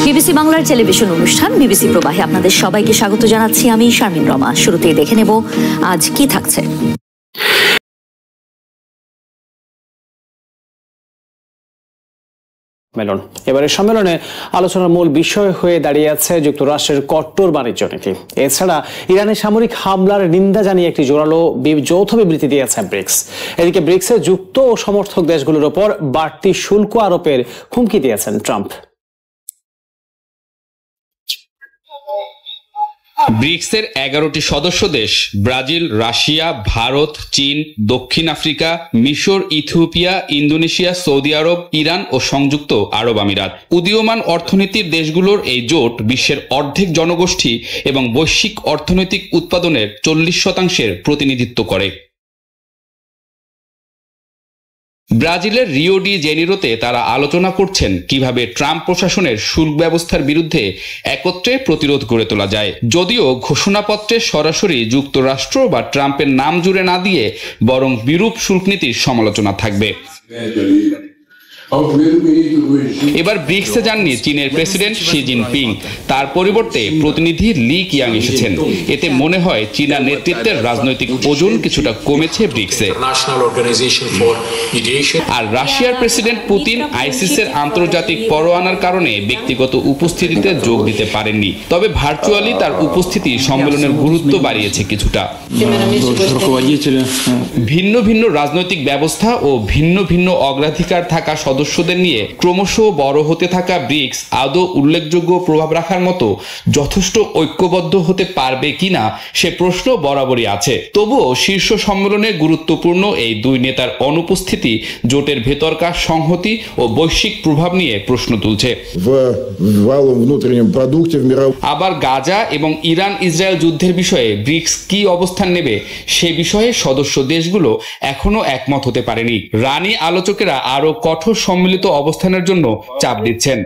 BBC বাংলার television অনুষ্ঠান BBC প্রবাহে আপনাদের সবাইকে স্বাগত জানাচ্ছি। আমি শারমিন রমা। শুরুতেই দেখে নেব আজ কি থাকছে। এবারের সম্মেলনে আলোচনার মূল বিষয় হয়ে দাঁড়িয়ে আছে যুক্তরাষ্ট্রের কট্টর বাণিজ্য নীতি। এছাড়া ইরানের সামরিক হামলার নিন্দা জানিয়ে একটি জোরালো যৌথ বিবৃতি দিয়েছে ব্রিক্স। এদিকে ব্রিক্সের যুক্ত ও সমর্থক দেশগুলোর ওপর বাড়তি শুল্ক আরোপের হুমকি দিয়েছেন ট্রাম্প। ব্রিক্সের 11টি সদস্য দেশ ব্রাজিল, রাশিয়া, ভারত, চীন, দক্ষিণ আফ্রিকা, মিশর, ইথিওপিয়া, ইন্দোনেশিয়া, সৌদি আরব, ইরান ও সংযুক্ত আরব আমিরাত। উদীয়মান অর্থনীতির দেশগুলোর এই জোট বিশ্বের অর্ধেক জনগোষ্ঠী এবং বৈশ্বিক অর্থনৈতিক উৎপাদনের 40% প্রতিনিধিত্ব করে। ব্রাজিলের রিও ডি জেনিরোতে তারা আলোচনা করছেন কিভাবে ট্রাম্প প্রশাসনের শুল্ক ব্যবস্থার বিরুদ্ধে একত্রে প্রতিরোধ গড়ে তোলা যায়। যদিও ঘোষণাপত্রে সরাসরি যুক্তরাষ্ট্র বা ট্রাম্পের নাম জুড়ে না দিয়ে বরং বিরূপ শুল্ক নীতির সমালোচনা থাকবে। এবার ব্রিক্সে যাননি চীনের প্রেসিডেন্ট শি জিনপিং, তার পরিবর্তে প্রতিনিধি লি কিয়াং এসেছেন। এতে মনে হয় চীনা নেতৃত্বের রাজনৈতিক ওজন কিছুটা কমেছে ব্রিক্সে। আর রাশিয়ার প্রেসিডেন্ট পুতিন আইসিসের আন্তর্জাতিক পরোয়ানার কারণে ব্যক্তিগত উপস্থিতিতে যোগ দিতে পারেননি, তবে ভার্চুয়ালি তার উপস্থিতি সম্মেলনের গুরুত্ব বাড়িয়েছে কিছুটা। ভিন্ন ভিন্ন রাজনৈতিক ব্যবস্থা ও ভিন্ন ভিন্ন অগ্রাধিকার থাকা সদস্যদের নিয়ে ক্রমশ বড় হতে থাকা ব্রিক্স আদৌ উল্লেখযোগ্য প্রভাব রাখার মতো যথেষ্ট ঐক্যবদ্ধ হতে পারবে কিনা সে প্রশ্ন বরাবরই আছে। তবুও শীর্ষ সম্মেলনে গুরুত্বপূর্ণ এই দুই নেতার অনুপস্থিতি জোটের ভেতরকার সংহতি ও বৈশ্বিক প্রভাব নিয়ে প্রশ্ন তুলছে। আবার গাজা এবং ইরান ইসরায়েল যুদ্ধের বিষয়ে ব্রিক্স কি অবস্থান নেবে সে বিষয়ে সদস্য দেশগুলো এখনো একমত হতে পারেনি। রানী আলোচকেরা আরো কঠোর সম্মিলিত অবস্থানের জন্য চাপ দিচ্ছেন।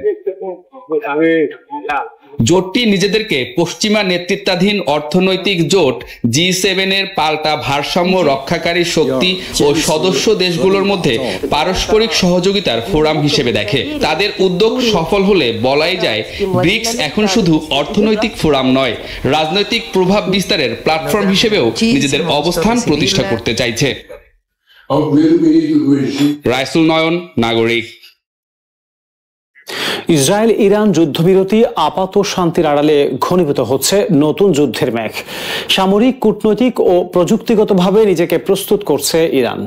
জোটটি নিজেদেরকে পশ্চিমা নেতৃত্বাধীন অর্থনৈতিক জোট G7 এর পাল্টা ভারসাম্য রক্ষাকারী শক্তি ও সদস্য দেশগুলোর মধ্যে পারস্পরিক সহযোগিতার ফোরাম হিসেবে দেখে। তাদের উদ্যোগ সফল হলে বলাই যায় ব্রিক্স এখন শুধু অর্থনৈতিক ফোরাম নয়, রাজনৈতিক প্রভাব বিস্তারের প্ল্যাটফর্ম হিসেবেও নিজেদের অবস্থান প্রতিষ্ঠা করতে চাইছে। রাইসুল নয়ন, নাগরিক। ইসরায়েল ইরান যুদ্ধবিরতি আপাত শান্তির আড়ালে ঘনীভূত হচ্ছে নতুন যুদ্ধের মেঘ। সামরিক, কূটনৈতিক ও প্রযুক্তিগতভাবে নিজেকে প্রস্তুত করছে ইরান।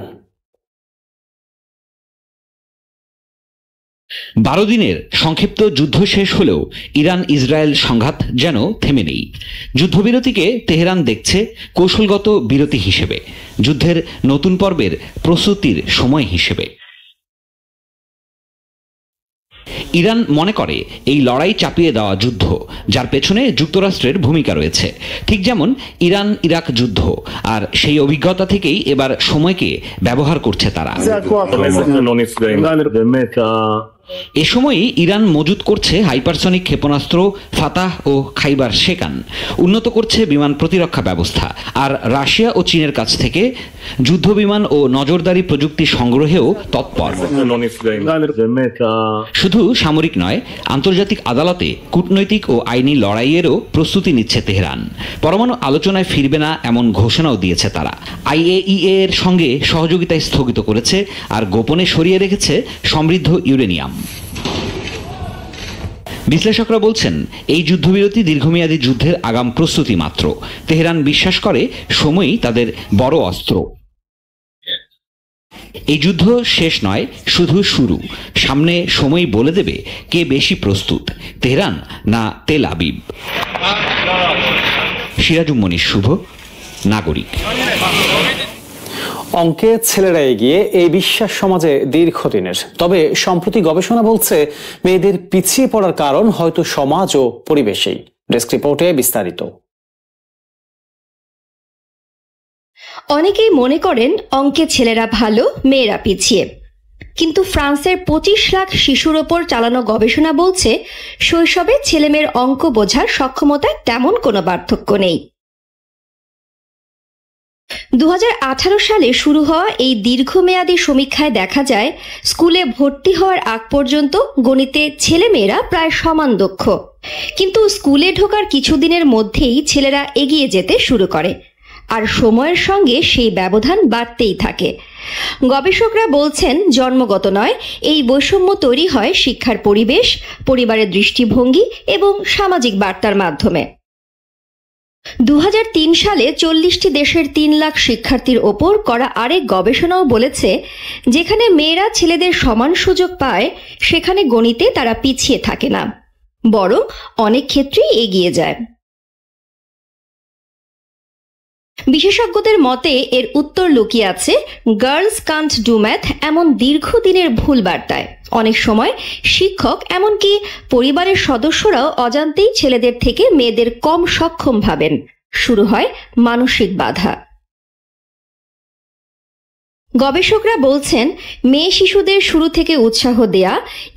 12 দিনের সংক্ষিপ্ত যুদ্ধ শেষ হলেও ইরান ইসরায়েল সংঘাত যেন থেমে নেই। যুদ্ধবিরতিকে তেহরান দেখছে কৌশলগত বিরতি হিসেবে, যুদ্ধের নতুন পর্বের প্রস্তুতির সময় হিসেবে। ইরান মনে করে এই লড়াই চাপিয়ে দেওয়া যুদ্ধ, যার পেছনে যুক্তরাষ্ট্রের ভূমিকা রয়েছে। ঠিক যেমন ইরান ইরাক যুদ্ধ, আর সেই অভিজ্ঞতা থেকেই এবার সময়কে ব্যবহার করছে তারা। এ সময়ই ইরান মজুত করছে হাইপারসনিক ক্ষেপণাস্ত্র ফাতাহ ও খাইবার শেকান, উন্নত করছে বিমান প্রতিরক্ষা ব্যবস্থা, আর রাশিয়া ও চীনের কাছ থেকে যুদ্ধবিমান ও নজরদারি প্রযুক্তি সংগ্রহেও তৎপর। শুধু সামরিক নয়, আন্তর্জাতিক আদালতে কূটনৈতিক ও আইনি লড়াইয়েরও প্রস্তুতি নিচ্ছে তেহরান। পরমাণু আলোচনায় ফিরবে না এমন ঘোষণাও দিয়েছে তারা। IAEA এর সঙ্গে সহযোগিতা স্থগিত করেছে আর গোপনে সরিয়ে রেখেছে সমৃদ্ধ ইউরেনিয়াম। বিশ্লেষকরা বলছেন এই যুদ্ধবিরতি দীর্ঘমেয়াদী যুদ্ধের আগাম প্রস্তুতি মাত্র। তেহরান বিশ্বাস করে সময়ই তাদের বড় অস্ত্র। এই যুদ্ধ শেষ নয়, শুধু শুরু। সামনে সময় বলে দেবে কে বেশি প্রস্তুত, তেহরান না তেল আবিব। সিরাজুম মনির শুভ, নাগরিক। অঙ্কে ছেলেরা এগিয়ে, এই বিশ্বাস সমাজে দীর্ঘদিনের। তবে সম্প্রতি গবেষণা বলছে মেয়েদের পিছিয়ে পড়ার কারণ হয়তো সমাজ ও পরিবেশেই। ডেস্ক রিপোর্টে বিস্তারিত। অনেকেই মনে করেন অঙ্কে ছেলেরা ভালো, মেয়েরা পিছিয়ে। কিন্তু ফ্রান্সের 25 লাখ শিশুর ওপর চালানো গবেষণা বলছে শৈশবে ছেলেমেয়ের অঙ্ক বোঝার সক্ষমতায় তেমন কোনো পার্থক্য নেই। 2018 সালে শুরু হওয়া এই দীর্ঘমেয়াদী সমীক্ষায় দেখা যায় স্কুলে ভর্তি হওয়ার আগ পর্যন্ত গণিতে ছেলেমেয়েরা প্রায় সমান দক্ষ, কিন্তু স্কুলে ঢোকার কিছুদিনের মধ্যেই ছেলেরা এগিয়ে যেতে শুরু করে, আর সময়ের সঙ্গে সেই ব্যবধান বাড়তেই থাকে। গবেষকরা বলছেন, জন্মগত নয়, এই বৈষম্য তৈরি হয় শিক্ষার পরিবেশ, পরিবারের দৃষ্টিভঙ্গি এবং সামাজিক বার্তার মাধ্যমে। 2003 সালে 40টি দেশের 3 লাখ শিক্ষার্থীর ওপর করা আরেক গবেষণাও বলেছে, যেখানে মেয়েরা ছেলেদের সমান সুযোগ পায় সেখানে গণিতে তারা পিছিয়ে থাকে না, বরং অনেক ক্ষেত্রেই এগিয়ে যায়। বিশেষজ্ঞদের মতে এর উত্তর লুকিয়ে আছে গার্লস কান্ট ডু ম্যাথ এমন দীর্ঘদিনের ভুল বার্তায়। অনেক সময় শিক্ষক, এমনকি পরিবারের সদস্যরাও অজান্তেই ছেলেদের থেকে মেয়েদের কম সক্ষম ভাবেন। শুরু হয় মানসিক বাধা। গবেষকরা বলছেন, মেয়ে শিশুদের শুরু থেকে উৎসাহ দেয়া,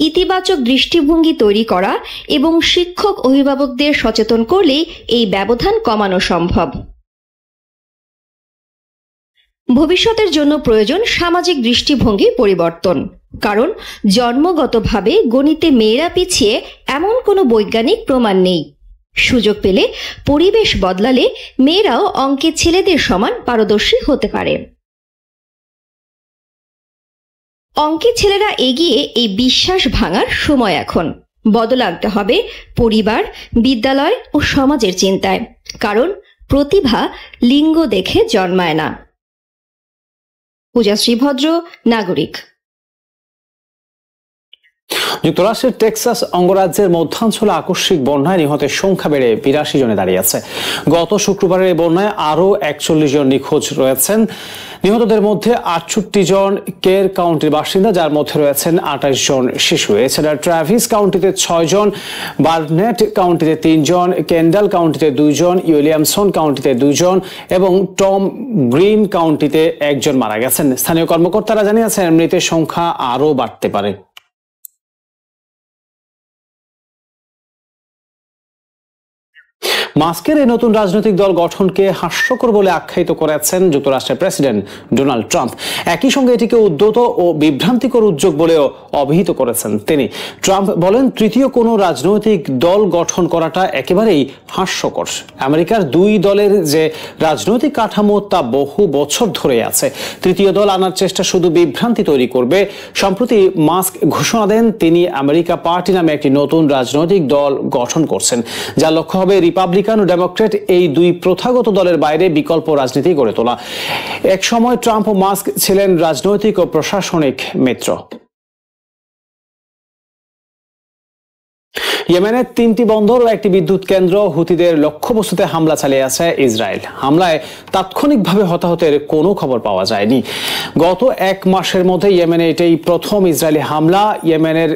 ইতিবাচক দৃষ্টিভঙ্গি তৈরি করা এবং শিক্ষক অভিভাবকদের সচেতন করলেই এই ব্যবধান কমানো সম্ভব। ভবিষ্যতের জন্য প্রয়োজন সামাজিক দৃষ্টিভঙ্গির পরিবর্তন, কারণ জন্মগতভাবে গণিতে মেয়েরা পিছিয়ে এমন কোনো বৈজ্ঞানিক প্রমাণ নেই। সুযোগ পেলে, পরিবেশ বদলালে মেয়েরাও অঙ্কে ছেলেদের সমান পারদর্শী হতে পারে। অঙ্কে ছেলেরা এগিয়ে এই বিশ্বাস ভাঙার সময় এখন। বদল আনতে হবে পরিবার, বিদ্যালয় ও সমাজের চিন্তায়, কারণ প্রতিভা লিঙ্গ দেখে জন্মায় না। পূজাশ্রী ভদ্র, নাগরিক। যুক্তরাষ্ট্রের টেক্সাস অঙ্গরাজ্যের মধ্যাঞ্চলে আকস্মিক বন্যায় নিহতের সংখ্যা বেড়ে 82 জনে দাঁড়িয়েছে। গত শুক্রবারের এই বন্যায় আরও 41 জন নিখোঁজ রয়েছেন। নিহতদের মধ্যে 68 জন কের কাউন্টির বাসিন্দা, যার মধ্যে রয়েছেন 28 জন শিশু। এছাড়া ট্রাভিস কাউন্টিতে 6 জন, বার্নেট কাউন্টিতে 3 জন, কেন্ডাল কাউন্টিতে 2 জন, উইলিয়ামসন কাউন্টিতে 2 জন এবং টম গ্রিন কাউন্টিতে 1 জন মারা গেছেন। স্থানীয় কর্মকর্তারা জানিয়েছেন, মৃতের সংখ্যা আরও বাড়তে পারে। মাস্কের এই নতুন রাজনৈতিক দল গঠনকে হাস্যকর বলে আখ্যায়িত করেছেন যুক্তরাষ্ট্রের প্রেসিডেন্ট ডোনাল্ড ট্রাম্প। একই সঙ্গে এটিকে উদ্যত ও বিভ্রান্তিকর উদ্যোগ বলেও অভিহিত করেছেন তিনি। ট্রাম্প বলেন, তৃতীয় কোনো রাজনৈতিক দল গঠন করাটা একেবারেই হাস্যকর। আমেরিকার 2 দলের যে রাজনৈতিক কাঠামো তা বহু বছর ধরে আছে। তৃতীয় দল আনার চেষ্টা শুধু বিভ্রান্তি তৈরি করবে। সম্প্রতি মাস্ক ঘোষণা দেন তিনি আমেরিকা পার্টি নামে একটি নতুন রাজনৈতিক দল গঠন করছেন, যার লক্ষ্য হবে রিপাবলিকান ও ডেমোক্রেট এই 2 প্রথাগত দলের বাইরে বিকল্প রাজনীতি গড়ে তোলা। এক সময় ট্রাম্প ও মাস্ক ছিলেন রাজনৈতিক ও প্রশাসনিক মিত্র। ইয়েমেনের 3টি বন্দর ও একটি বিদ্যুৎ কেন্দ্র হুতিদের লক্ষ্যবস্তুতে হামলা চালিয়ে আছে ইসরায়েল। হামলায় তাৎক্ষণিকভাবে হতাহতের কোনো খবর পাওয়া যায়নি। গত 1 মাসের মধ্যে ইয়েমেনে এটাই প্রথম ইসরায়েলি হামলা। ইয়েমেনের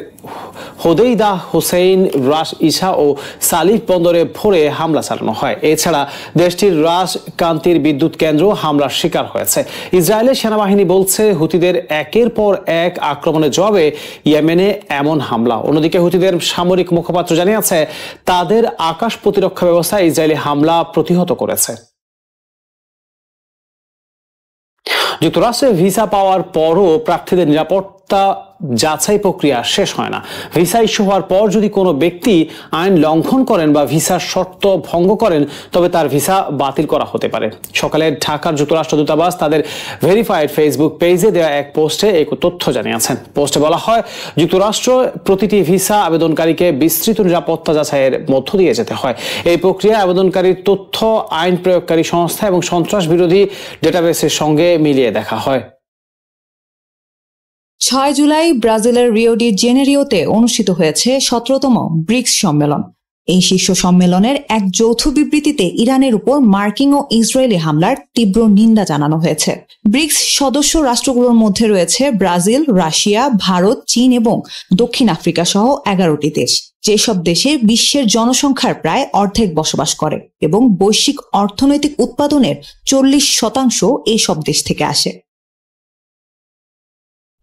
হোদেইদা, হোসেইন, রাস ইসা ও সালিফ বন্দরে ভোরে হামলা চালানো হয়। এছাড়া দেশটির রাস কান্তির বিদ্যুৎ কেন্দ্র হামলার শিকার হয়েছে। ইসরায়েলের সেনাবাহিনী বলছে, হুতিদের একের পর এক আক্রমণের জবাবে ইয়েমেনে এমন হামলা। অন্যদিকে হুতিদের সামরিক মুখপাত্র জানিয়েছে, তাদের আকাশ প্রতিরক্ষা ব্যবস্থা ইসরায়েলি হামলা প্রতিহত করেছে। যুক্তরাষ্ট্রে ভিসা পাওয়ার পরও প্রার্থীদের নিরাপত্তা যাচাই প্রক্রিয়া শেষ হয় না। ভিসা ইস্যু হওয়ার পর যদি কোনো ব্যক্তি আইন লঙ্ঘন করেন বা ভিসার শর্ত ভঙ্গ করেন, তবে তার ভিসা বাতিল করা হতে পারে। সকালে ঢাকার যুক্তরাষ্ট্র দূতাবাস তাদের ভেরিফাইড ফেসবুক পেজে দেওয়া এক পোস্টে এই তথ্য জানিয়েছেন। পোস্টে বলা হয়, যুক্তরাষ্ট্র প্রতিটি ভিসা আবেদনকারীকে বিস্তৃত নিরাপত্তা যাচাইয়ের মধ্য দিয়ে যেতে হয়। এই প্রক্রিয়া আবেদনকারীর তথ্য আইন প্রয়োগকারী সংস্থা এবং সন্ত্রাস বিরোধী ডেটাবেসের সঙ্গে মিলিয়ে দেখা হয়। 6 জুলাই ব্রাজিলের রিও ডি জেনেরিওতে অনুষ্ঠিত হয়েছে 17তম ব্রিক্স সম্মেলন। এই শীর্ষ সম্মেলনের এক যৌথ বিবৃতিতে ইরানের উপর মার্কিন ও ইসরায়েলি হামলার তীব্র নিন্দা জানানো হয়েছে। ব্রিক্স সদস্য রাষ্ট্রগুলোর মধ্যে রয়েছে ব্রাজিল, রাশিয়া, ভারত, চীন এবং দক্ষিণ আফ্রিকা সহ 11টি দেশ, যেসব দেশে বিশ্বের জনসংখ্যার প্রায় অর্ধেক বসবাস করে এবং বৈশ্বিক অর্থনৈতিক উৎপাদনের 40% এইসব দেশ থেকে আসে।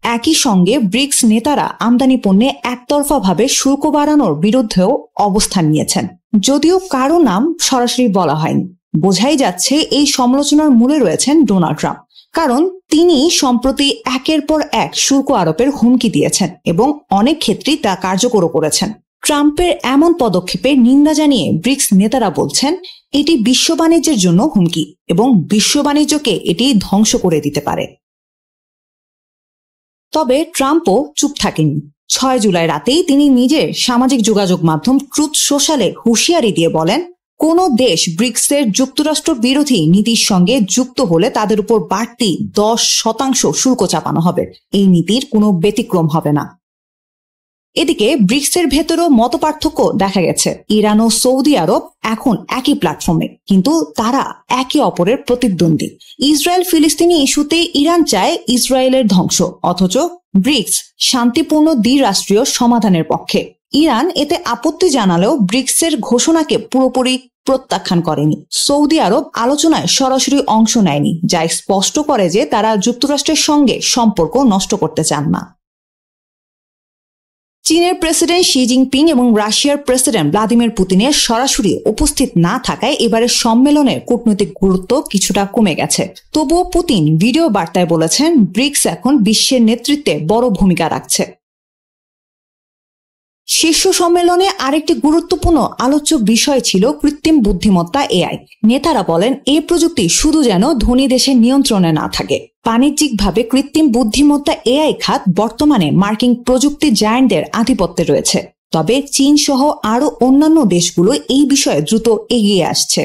একই সঙ্গে ব্রিক্স নেতারা আমদানি পণ্যে একতরফাভাবে শুল্ক বাড়ানোর বিরুদ্ধেও অবস্থান নিয়েছেন, যদিও কারো নাম সরাসরি বলা হয়নি। বোঝাই যাচ্ছে এই সমালোচনার মূলে রয়েছেন ডোনাল্ড ট্রাম্প, কারণ তিনি সম্প্রতি একের পর এক শুল্ক আরোপের হুমকি দিয়েছেন এবং অনেক ক্ষেত্রেই তা কার্যকরও করেছেন। ট্রাম্পের এমন পদক্ষেপের নিন্দা জানিয়ে ব্রিক্স নেতারা বলছেন এটি বিশ্ব বাণিজ্যের জন্য হুমকি এবং বিশ্ব বাণিজ্যকে এটি ধ্বংস করে দিতে পারে। তবে ট্রাম্পও চুপ থাকেননি। 6 জুলাই রাতেই তিনি নিজের সামাজিক যোগাযোগ মাধ্যম ট্রুথ সোশ্যালে হুঁশিয়ারি দিয়ে বলেন, কোন দেশ ব্রিক্সের যুক্তরাষ্ট্র বিরোধী নীতির সঙ্গে যুক্ত হলে তাদের উপর বাড়তি 10% শুল্ক চাপানো হবে। এই নীতির কোনো ব্যতিক্রম হবে না। এদিকে ব্রিক্সের ভেতরেও মতপার্থক্য দেখা গেছে। ইরান ও সৌদি আরব এখন একই প্ল্যাটফর্মে, কিন্তু তারা একে অপরের প্রতিদ্বন্দ্বী। ইসরায়েল ফিলিস্তিনি ইস্যুতে ইরান চায় ইসরায়েলের ধ্বংস, অথচ ব্রিক্স শান্তিপূর্ণ দ্বিরাষ্ট্রীয় সমাধানের পক্ষে। ইরান এতে আপত্তি জানালেও ব্রিক্সের ঘোষণাকে পুরোপুরি প্রত্যাখ্যান করেনি। সৌদি আরব আলোচনায় সরাসরি অংশ নেয়নি, যা স্পষ্ট করে যে তারা যুক্তরাষ্ট্রের সঙ্গে সম্পর্ক নষ্ট করতে চান না। চীনের প্রেসিডেন্ট শি জিনপিং এবং রাশিয়ার প্রেসিডেন্ট ভ্লাদিমির পুতিনের সরাসরি উপস্থিত না থাকায় এবারের সম্মেলনের কূটনৈতিক গুরুত্ব কিছুটা কমে গেছে। তবুও পুতিন ভিডিও বার্তায় বলেছেন ব্রিক্স এখন বিশ্বের নেতৃত্বে বড় ভূমিকা রাখছে। শীর্ষ সম্মেলনে আরেকটি গুরুত্বপূর্ণ আলোচ্য বিষয় ছিল কৃত্রিম বুদ্ধিমত্তা এআই। নেতারা বলেন এই প্রযুক্তি শুধু যেন ধনী দেশের নিয়ন্ত্রণে না থাকে। বাণিজ্যিকভাবে কৃত্রিম বুদ্ধিমত্তা এআই খাত বর্তমানে মার্কিন প্রযুক্তি জায়ান্টদের আধিপত্যে রয়েছে, তবে চীন সহ আরও অন্যান্য দেশগুলো এই বিষয়ে দ্রুত এগিয়ে আসছে।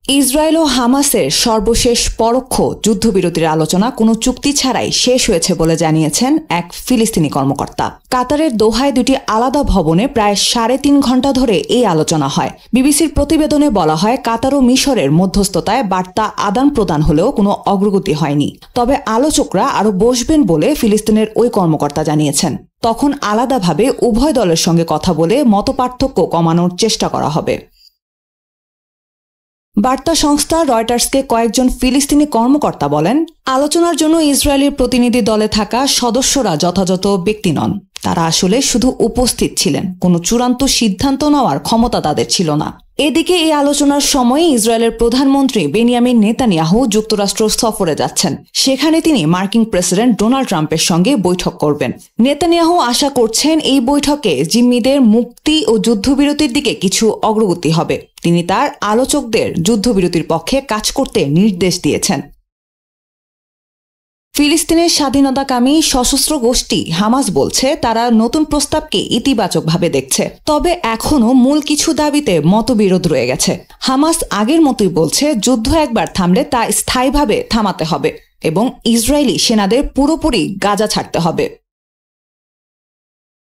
ইসরায়েল ও হামাসের সর্বশেষ পরোক্ষ যুদ্ধবিরতির আলোচনা কোনো চুক্তি ছাড়াই শেষ হয়েছে বলে জানিয়েছেন এক ফিলিস্তিনি কর্মকর্তা। কাতারের দোহায় দুটি আলাদা ভবনে প্রায় 3.5 ঘন্টা ধরে এই আলোচনা হয়। বিবিসির প্রতিবেদনে বলা হয়, কাতার ও মিশরের মধ্যস্থতায় বার্তা আদান প্রদান হলেও কোনো অগ্রগতি হয়নি। তবে আলোচকরা আরও বসবেন বলে ফিলিস্তিনের ওই কর্মকর্তা জানিয়েছেন। তখন আলাদাভাবে উভয় দলের সঙ্গে কথা বলে মতপার্থক্য কমানোর চেষ্টা করা হবে। বার্তা সংস্থা রয়টার্সকে কয়েকজন ফিলিস্তিনি কর্মকর্তা বলেন, আলোচনার জন্য ইসরায়েলের প্রতিনিধি দলে থাকা সদস্যরা যথাযথ ব্যক্তি নন। তারা আসলে শুধু উপস্থিত ছিলেন, কোনো চূড়ান্ত সিদ্ধান্ত নেওয়ার ক্ষমতা তাদের ছিল না। এদিকে এই আলোচনার সময় ইসরায়েলের প্রধানমন্ত্রী বেনিয়ামিন নেতানিয়াহু যুক্তরাষ্ট্র সফরে যাচ্ছেন। সেখানে তিনি মার্কিন প্রেসিডেন্ট ডোনাল্ড ট্রাম্পের সঙ্গে বৈঠক করবেন। নেতানিয়াহু আশা করছেন এই বৈঠকে জিম্মিদের মুক্তি ও যুদ্ধবিরতির দিকে কিছু অগ্রগতি হবে। তিনি তার আলোচকদের যুদ্ধবিরতির পক্ষে কাজ করতে নির্দেশ দিয়েছেন। ফিলিস্তিনের স্বাধীনতাকামী সশস্ত্র গোষ্ঠী হামাস বলছে তারা নতুন প্রস্তাবকে ইতিবাচকভাবে দেখছে, তবে এখনো মূল কিছু দাবিতে মতবিরোধ রয়ে গেছে। হামাস আগের মতোই বলছে যুদ্ধ একবার থামলে তা স্থায়ীভাবে থামাতে হবে এবং ইসরায়েলি সেনাদের পুরোপুরি গাজা ছাড়তে হবে।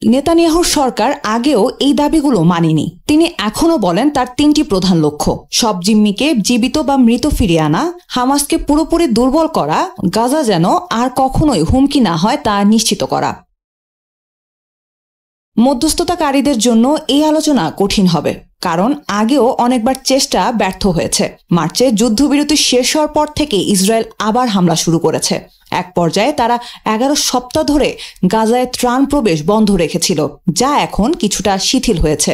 নেতানিয়াহুর সরকার আগেও এই দাবিগুলো মানেনি। তিনি এখনো বলেন তার 3টি প্রধান লক্ষ্য: সব জিম্মিকে জীবিত বা মৃত ফিরিয়ে আনা, হামাসকে পুরোপুরি দুর্বল করা, গাজা যেন আর কখনোই হুমকি না হয় তা নিশ্চিত করা। মধ্যস্থতাকারীদের জন্য এই আলোচনা কঠিন হবে, কারণ আগেও অনেকবার চেষ্টা ব্যর্থ হয়েছে। মার্চে যুদ্ধবিরতি শেষ হওয়ার পর থেকে ইসরায়েল আবার হামলা শুরু করেছে। এক পর্যায়ে তারা 11 সপ্তাহ ধরে গাজায় ত্রাণ প্রবেশ বন্ধ রেখেছিল, যা এখন কিছুটা শিথিল হয়েছে।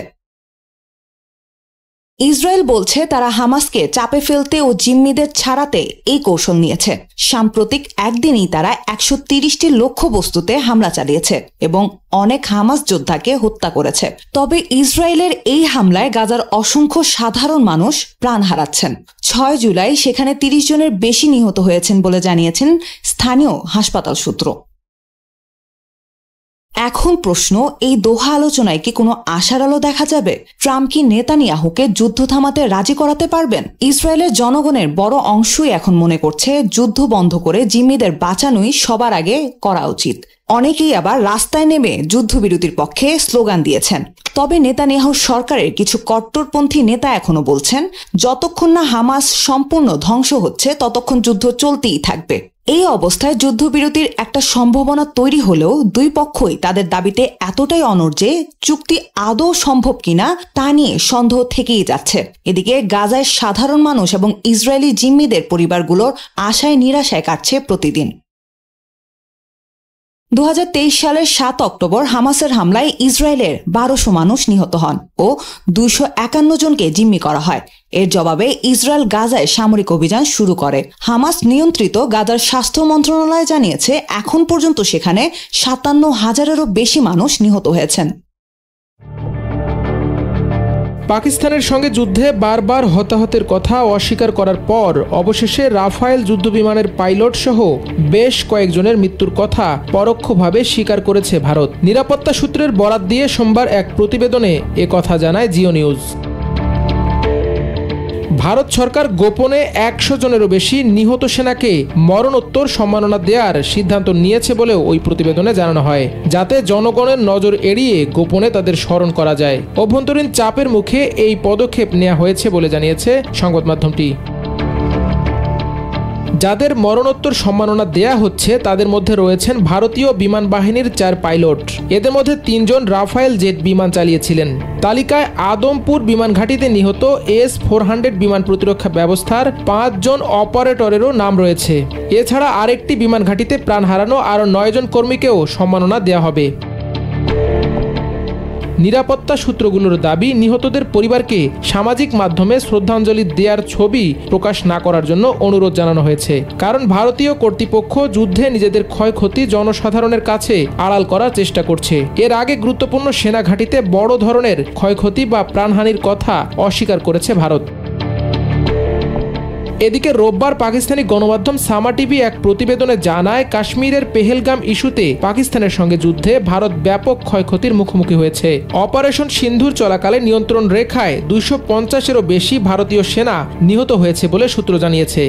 ইসরায়েল বলছে তারা হামাসকে চাপে ফেলতে ও জিম্মিদের ছাড়াতে এই কৌশল নিয়েছে। সাম্প্রতিক একদিনই তারা 130টি লক্ষ্যবস্তুতে হামলা চালিয়েছে এবং অনেক হামাস যোদ্ধাকে হত্যা করেছে। তবে ইসরায়েলের এই হামলায় গাজার অসংখ্য সাধারণ মানুষ প্রাণ হারাচ্ছেন। 6 জুলাই সেখানে 30 জনের বেশি নিহত হয়েছেন বলে জানিয়েছেন স্থানীয় হাসপাতাল সূত্র। এখন প্রশ্ন, এই দোহা আলোচনায় কি কোনো আশার আলো দেখা যাবে? ট্রাম্প কি নেতানিয়াহুকে যুদ্ধ থামাতে রাজি করাতে পারবেন? ইসরায়েলের জনগণের বড় অংশই এখন মনে করছে যুদ্ধ বন্ধ করে জিম্মিদের বাঁচানোই সবার আগে করা উচিত। অনেকেই আবার রাস্তায় নেমে যুদ্ধবিরতির পক্ষে স্লোগান দিয়েছেন। তবে নেতানিয়াহুর সরকারের কিছু কট্টরপন্থী নেতা এখনো বলছেন যতক্ষণ না হামাস সম্পূর্ণ ধ্বংস হচ্ছে ততক্ষণ যুদ্ধ চলতেই থাকবে। এই অবস্থায় যুদ্ধবিরতির একটা সম্ভাবনা তৈরি হলেও দুই পক্ষই তাদের দাবিতে এতটাই অনড় যে চুক্তি আদৌ সম্ভব কিনা তা নিয়ে সন্দেহ থেকেই যাচ্ছে। এদিকে গাজায় সাধারণ মানুষ এবং ইসরায়েলি জিম্মিদের পরিবারগুলোর আশায় নিরাশায় কাটছে প্রতিদিন। 2023 সালের 7 অক্টোবর হামাসের হামলায় ইসরায়েলের 1200 মানুষ নিহত হন ও 251 জনকে জিম্মি করা হয়। এর জবাবে ইসরায়েল গাজায় সামরিক অভিযান শুরু করে। হামাস নিয়ন্ত্রিত গাজার স্বাস্থ্য মন্ত্রণালয় জানিয়েছে এখন পর্যন্ত সেখানে 57,000-এরও বেশি মানুষ নিহত হয়েছেন। পাকিস্তানের সঙ্গে যুদ্ধে বারবার হতাহতের কথা অস্বীকার করার পর অবশেষে রাফায়েল যুদ্ধবিমানের পাইলট সহ বেশ কয়েকজনের মৃত্যুর কথা পরোক্ষভাবে স্বীকার করেছে ভারত। নিরাপত্তা সূত্রের বরাত দিয়ে সোমবার এক প্রতিবেদনে এ কথা জানায় জিও নিউজ। ভারত সরকার গোপনে 100 জনেরও বেশি নিহত সেনাকে মরণোত্তর সম্মাননা দেওয়ার সিদ্ধান্ত নিয়েছে বলেও ওই প্রতিবেদনে জানানো হয়, যাতে জনগণের নজর এড়িয়ে গোপনে তাদের স্মরণ করা যায়। অভ্যন্তরীণ চাপের মুখে এই পদক্ষেপ নেওয়া হয়েছে বলে জানিয়েছে সংবাদ মাধ্যমটি। যাদের মরণোত্তর সম্মাননা দেয়া হচ্ছে তাদের মধ্যে রয়েছেন ভারতীয় বিমান বাহিনীর 4 পাইলট। এদের মধ্যে 3 জন রাফায়েল জেট বিমান চালিয়েছিলেন। তালিকায় আদমপুর বিমান ঘাঁটিতে নিহত S-400 বিমান প্রতিরক্ষা ব্যবস্থার 5 জন অপারেটরেরও নাম রয়েছে। এছাড়া আরেকটি বিমান ঘাঁটিতে প্রাণ হারানো আরও 9 জন কর্মীকেও সম্মাননা দেওয়া হবে। নিরাপত্তা সূত্রগুলোর দাবি, নিহতদের পরিবারকে সামাজিক মাধ্যমে শ্রদ্ধাঞ্জলি দেওয়ার ছবি প্রকাশ না করার জন্য অনুরোধ জানানো হয়েছে, কারণ ভারতীয় কর্তৃপক্ষ যুদ্ধে নিজেদের ক্ষয়ক্ষতি জনসাধারণের কাছে আড়াল করার চেষ্টা করছে। এর আগে গুরুত্বপূর্ণ সেনা ঘাঁটিতে বড় ধরনের ক্ষয়ক্ষতি বা প্রাণহানির কথা অস্বীকার করেছে ভারত। এদিকে রোববার পাকিস্তানি গণমাধ্যম সামা টিভি এক প্রতিবেদনে জানায়, কাশ্মীরের পেহেলগাম ইস্যুতে পাকিস্তানের সঙ্গে যুদ্ধে ভারত ব্যাপক ক্ষয়ক্ষতির মুখোমুখি হয়েছে। অপারেশন সিন্ধুর চলাকালে নিয়ন্ত্রণ রেখায় 250-এরও বেশি ভারতীয় সেনা নিহত হয়েছে বলে সূত্র জানিয়েছে।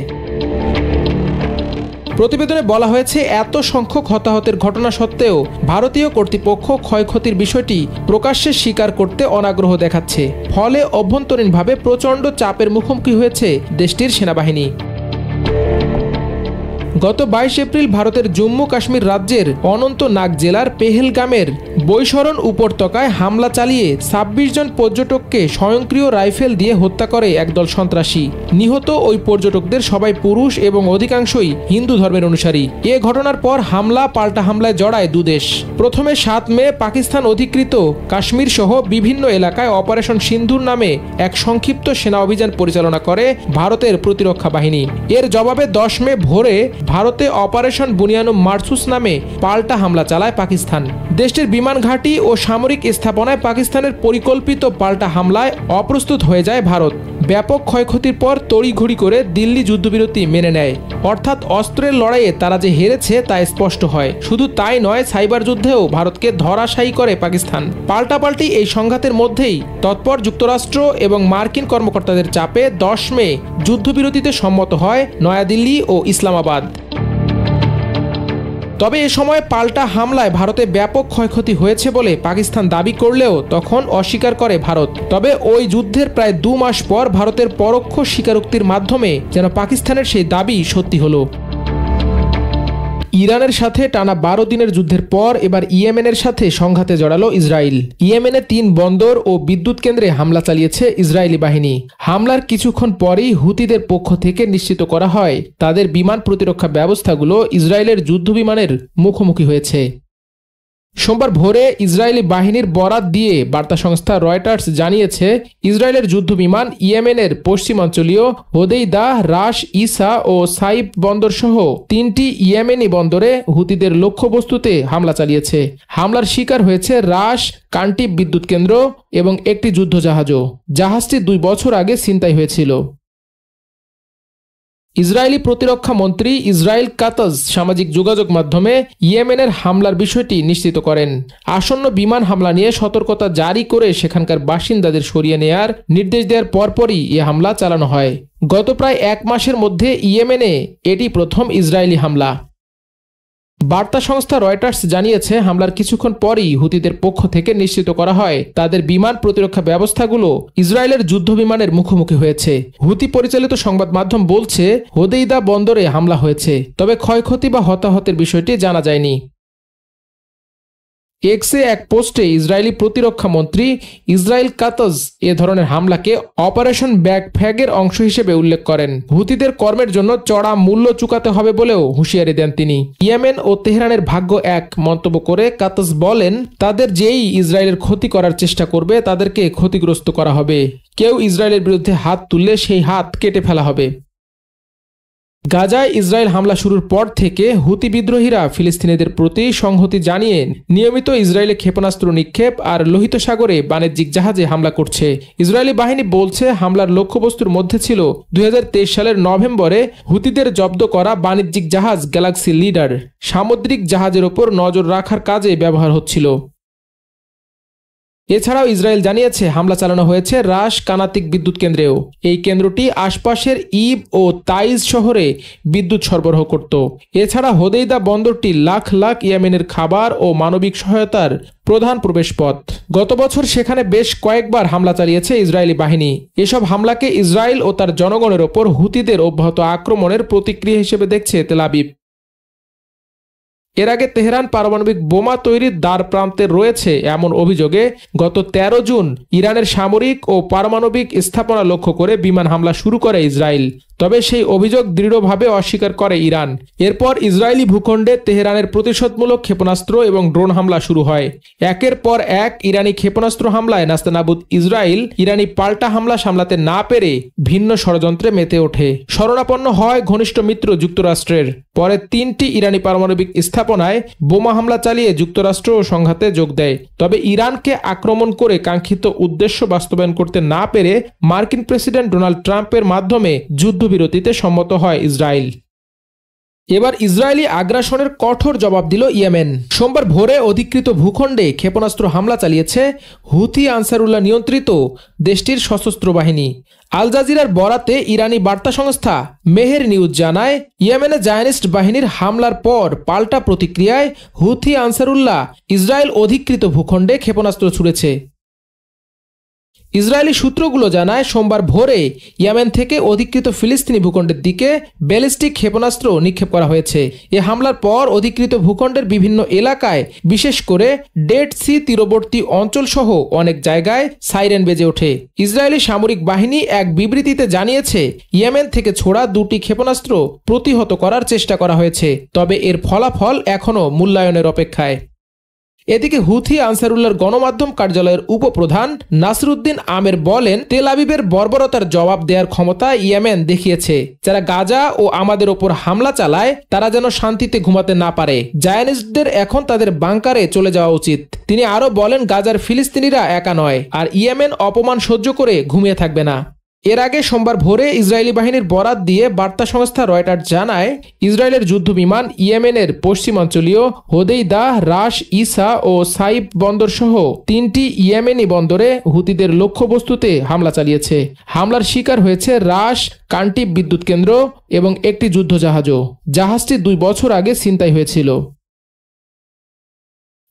প্রতিবেদনে বলা হয়েছে, এত সংখ্যক হতাহতের ঘটনা সত্ত্বেও ভারতীয় কর্তৃপক্ষ ক্ষয়ক্ষতির বিষয়টি প্রকাশ্যে স্বীকার করতে অনাগ্রহ দেখাচ্ছে। ফলে অভ্যন্তরীণভাবে প্রচণ্ড চাপের মুখোমুখি হয়েছে দেশটির সেনাবাহিনী। গত 22 এপ্রিল ভারতের জম্মু কাশ্মীর রাজ্যের অনন্তনাগ জেলার পেহেলগামের বৈশরণ উপত্যকায় হামলা চালিয়ে 26 জন পর্যটককে স্বয়ংক্রিয় রাইফেল দিয়ে হত্যা করে একদল সন্ত্রাসী। নিহত ওই পর্যটকদের সবাই পুরুষ এবং অধিকাংশই হিন্দু ধর্মের অনুসারী। এ ঘটনার পর হামলা পাল্টা হামলায় জড়ায় দুদেশ। প্রথমে 7 মে পাকিস্তান অধিকৃত কাশ্মীর সহ বিভিন্ন এলাকায় অপারেশন সিন্ধুর নামে এক সংক্ষিপ্ত সেনা অভিযান পরিচালনা করে ভারতের প্রতিরক্ষা বাহিনী। এর জবাবে 10 মে ভোরে ভারতে অপারেশন বুনিয়ানুম মারসুস নামে পাল্টা হামলা চালায় পাকিস্তান। দেশটির বিমান ঘাঁটি ও সামরিক স্থাপনায় পাকিস্তানের পরিকল্পিত পাল্টা হামলায় অপ্রস্তুত হয়ে যায় ভারত। ব্যাপক ক্ষয়ক্ষতির পর তড়িঘড়ি করে দিল্লি যুদ্ধবিরতি মেনে নেয়, অর্থাৎ অস্ত্রের লড়াইয়ে তারা যে হেরেছে তা স্পষ্ট হয়। শুধু তাই নয়, সাইবার যুদ্ধেও ভারতকে ধরাশায়ী করে পাকিস্তান। পাল্টাপাল্টি এই সংঘাতের মধ্যেই তৎপর যুক্তরাষ্ট্র এবং মার্কিন কর্মকর্তাদের চাপে 10 মে যুদ্ধবিরতিতে সম্মত হয় নয়াদিল্লি ও ইসলামাবাদ। তবে এ সময় পাল্টা হামলায় ভারতে ব্যাপক ক্ষয়ক্ষতি হয়েছে বলে পাকিস্তান দাবি করলেও তখন অস্বীকার করে ভারত। তবে ওই যুদ্ধের প্রায় 2 মাস পর ভারতের পরোক্ষ স্বীকারোক্তির মাধ্যমে যেন পাকিস্তানের সেই দাবি সত্যি হলো। ইরানের সাথে টানা 12 দিনের যুদ্ধের পর এবার ইয়েমেনের সাথে সংঘাতে জড়ালো ইসরায়েল। ইয়েমেনে 3 বন্দর ও বিদ্যুৎ কেন্দ্রে হামলা চালিয়েছে ইসরায়েলি বাহিনী। হামলার কিছুক্ষণ পরেই হুতিদের পক্ষ থেকে নিশ্চিত করা হয় তাদের বিমান প্রতিরক্ষা ব্যবস্থাগুলো ইসরায়েলের যুদ্ধবিমানের মুখোমুখি হয়েছে। সোমবার ভোরে ইসরায়েলি বাহিনীর বরাত দিয়ে বার্তা সংস্থা রয়টার্স জানিয়েছে, ইসরায়েলের যুদ্ধবিমান ইয়েমেনের পশ্চিমাঞ্চলীয় হোদেইদা, রাশ, ইসা ও সাইব বন্দর সহ 3টি ইয়েমেনি বন্দরে হুতিদের লক্ষ্যবস্তুতে হামলা চালিয়েছে। হামলার শিকার হয়েছে রাশ, কান্টিব বিদ্যুৎ কেন্দ্র এবং একটি যুদ্ধজাহাজও। জাহাজটি 2 বছর আগে ছিনতাই হয়েছিল। ইসরায়েলি প্রতিরক্ষা মন্ত্রী ইসরায়েল কাতাজ সামাজিক যোগাযোগ মাধ্যমে ইয়েমেনের হামলার বিষয়টি নিশ্চিত করেন। আসন্ন বিমান হামলা নিয়ে সতর্কতা জারি করে সেখানকার বাসিন্দাদের সরিয়ে নেয়ার নির্দেশ দেওয়ার পরপরই এ হামলা চালানো হয়। গত প্রায় 1 মাসের মধ্যে ইয়েমেনে এটি প্রথম ইসরায়েলি হামলা। বার্তা সংস্থা রয়টার্স জানিয়েছে, হামলার কিছুক্ষণ পরই হুতিদের পক্ষ থেকে নিশ্চিত করা হয় তাদের বিমান প্রতিরক্ষা ব্যবস্থাগুলো ইসরায়েলের যুদ্ধবিমানের মুখোমুখি হয়েছে। হুতি পরিচালিত সংবাদ মাধ্যম বলছে, হোদেইদা বন্দরে হামলা হয়েছে, তবে ক্ষয়ক্ষতি বা হতাহতের বিষয়টি জানা যায়নি। এক্সে এক পোস্টে ইসরায়েলি প্রতিরক্ষা মন্ত্রী ইসরায়েল কাতজ এ ধরনের হামলাকে অপারেশন ব্যাকফ্যাগের অংশ হিসেবে উল্লেখ করেন। হুতিদের কর্মের জন্য চড়া মূল্য চুকাতে হবে বলেও হুঁশিয়ারি দেন তিনি। ইয়েমেন ও তেহরানের ভাগ্য এক মন্তব্য করে কাতজ বলেন, তাদের যেই ইসরায়েলের ক্ষতি করার চেষ্টা করবে তাদেরকে ক্ষতিগ্রস্ত করা হবে। কেউ ইসরায়েলের বিরুদ্ধে হাত তুললে সেই হাত কেটে ফেলা হবে। গাজায় ইসরায়েল হামলা শুরুর পর থেকে হুতি বিদ্রোহীরা ফিলিস্তিনিদের প্রতি সংহতি জানিয়ে নিয়মিত ইসরায়েলে ক্ষেপণাস্ত্র নিক্ষেপ আর লোহিত সাগরে বাণিজ্যিক জাহাজে হামলা করছে। ইসরায়েলি বাহিনী বলছে, হামলার লক্ষ্যবস্তুর মধ্যে ছিল 2023 সালের নভেম্বরে হুতিদের জব্দ করা বাণিজ্যিক জাহাজ গ্যালাক্সি লিডার। সামুদ্রিক জাহাজের ওপর নজর রাখার কাজে ব্যবহার হচ্ছিল। এছাড়াও ইসরায়েল জানিয়েছে হামলা চালানো হয়েছে রাশ কানাতিক বিদ্যুৎ কেন্দ্রেও। এই কেন্দ্রটি আশপাশের ইব ও তাইজ শহরে বিদ্যুৎ সরবরাহ করত। এছাড়া হোদেইদা বন্দরটি লাখ লাখ ইয়েমেনের খাবার ও মানবিক সহায়তার প্রধান প্রবেশপথ। গত বছর সেখানে বেশ কয়েকবার হামলা চালিয়েছে ইসরায়েলি বাহিনী। এসব হামলাকে ইসরায়েল ও তার জনগণের ওপর হুতিদের অব্যাহত আক্রমণের প্রতিক্রিয়া হিসেবে দেখছে তেল আবিব। এর আগে তেহরান পারমাণবিক বোমা তৈরির দ্বার প্রান্তে রয়েছে এমন অভিযোগে গত 13 জুন ইরানের সামরিক ও পারমাণবিক স্থাপনা লক্ষ্য করে বিমান হামলা শুরু করে ইসরায়েল। তবে সেই অভিযোগ দৃঢ়ভাবে অস্বীকার করে ইরান। এরপর ইসরায়েলি ভূখণ্ডে তেহরানের প্রতিশোধমূলক ক্ষেপণাস্ত্র এবং ড্রোন হামলা শুরু হয়। একের পর এক ইরানি ক্ষেপণাস্ত্র হামলায় নাস্তানাবুদ ইসরায়েল ইরানি পাল্টা হামলা সামলাতে না পেরে ভিন্ন ষড়যন্ত্রে মেতে ওঠে। শরণাপন্ন হয় ঘনিষ্ঠ মিত্র যুক্তরাষ্ট্রের। পরে 3টি ইরানি পারমাণবিক স্থাপনায় বোমা হামলা চালিয়ে যুক্তরাষ্ট্র ও সংঘাতে যোগ দেয়। তবে ইরানকে আক্রমণ করে কাঙ্ক্ষিত উদ্দেশ্য বাস্তবায়ন করতে না পেরে মার্কিন প্রেসিডেন্ট ডোনাল্ড ট্রাম্পের মাধ্যমে যুদ্ধবিরতিতে সম্মত হয় ইসরায়েল। এবার ইসরায়েলি আগ্রাসনের কঠোর জবাব দিল ইয়েমেন। সোমবার ভোরে অধিকৃত ভূখণ্ডে ক্ষেপণাস্ত্র হামলা চালিয়েছে হুথি আনসারুল্লাহ নিয়ন্ত্রিত দেশটির সশস্ত্র বাহিনী। আল জাজিরার বরাতে ইরানি বার্তা সংস্থা মেহের নিউজ জানায়, ইয়েমেনে জায়নিস্ট বাহিনীর হামলার পর পাল্টা প্রতিক্রিয়ায় হুথি আনসারুল্লাহ ইসরায়েল অধিকৃত ভূখণ্ডে ক্ষেপণাস্ত্র ছুড়েছে। ইসরায়েলি সূত্রগুলো জানায়, সোমবার ভোরে ইয়েমেন থেকে অধিকৃত ফিলিস্তিনি ভূখণ্ডের দিকে ব্যালিস্টিক ক্ষেপণাস্ত্র নিক্ষেপ করা হয়েছে। এ হামলার পর অধিকৃত ভূখণ্ডের বিভিন্ন এলাকায়, বিশেষ করে ডেড সি তীরবর্তী অঞ্চল সহ অনেক জায়গায় সাইরেন বেজে ওঠে। ইসরায়েলি সামরিক বাহিনী এক বিবৃতিতে জানিয়েছে, ইয়েমেন থেকে ছোড়া 2টি ক্ষেপণাস্ত্র প্রতিহত করার চেষ্টা করা হয়েছে, তবে এর ফলাফল এখনও মূল্যায়নের অপেক্ষায়। এদিকে হুথি আনসারুল্লাহর গণমাধ্যম কার্যালয়ের উপপ্রধান নাসরুদ্দিন আমের বলেন, তেল আবিবের বর্বরতার জবাব দেওয়ার ক্ষমতা ইয়েমেন দেখিয়েছে। যারা গাজা ও আমাদের ওপর হামলা চালায় তারা যেন শান্তিতে ঘুমাতে না পারে। জায়নিস্টদের এখন তাদের বাংকারে চলে যাওয়া উচিত। তিনি আরো বলেন, গাজার ফিলিস্তিনিরা একা নয়, আর ইয়েমেন অপমান সহ্য করে ঘুমিয়ে থাকবে না। এর আগে সোমবার ভোরে ইসরায়েলি বাহিনীর বরাত দিয়ে বার্তা সংস্থা রয়টার্স জানায়, ইসরায়েলের যুদ্ধ বিমান ইয়েমেনের পশ্চিমাঞ্চলীয় হোদেইদা, রাশ, ইসা ও সাইব বন্দর সহ 3টি ইয়েমেনি বন্দরে হুতিদের লক্ষ্যবস্তুতে হামলা চালিয়েছে। হামলার শিকার হয়েছে রাশ কান্টিব বিদ্যুৎ কেন্দ্র এবং একটি যুদ্ধজাহাজও। জাহাজটি 2 বছর আগে ছিনতাই হয়েছিল।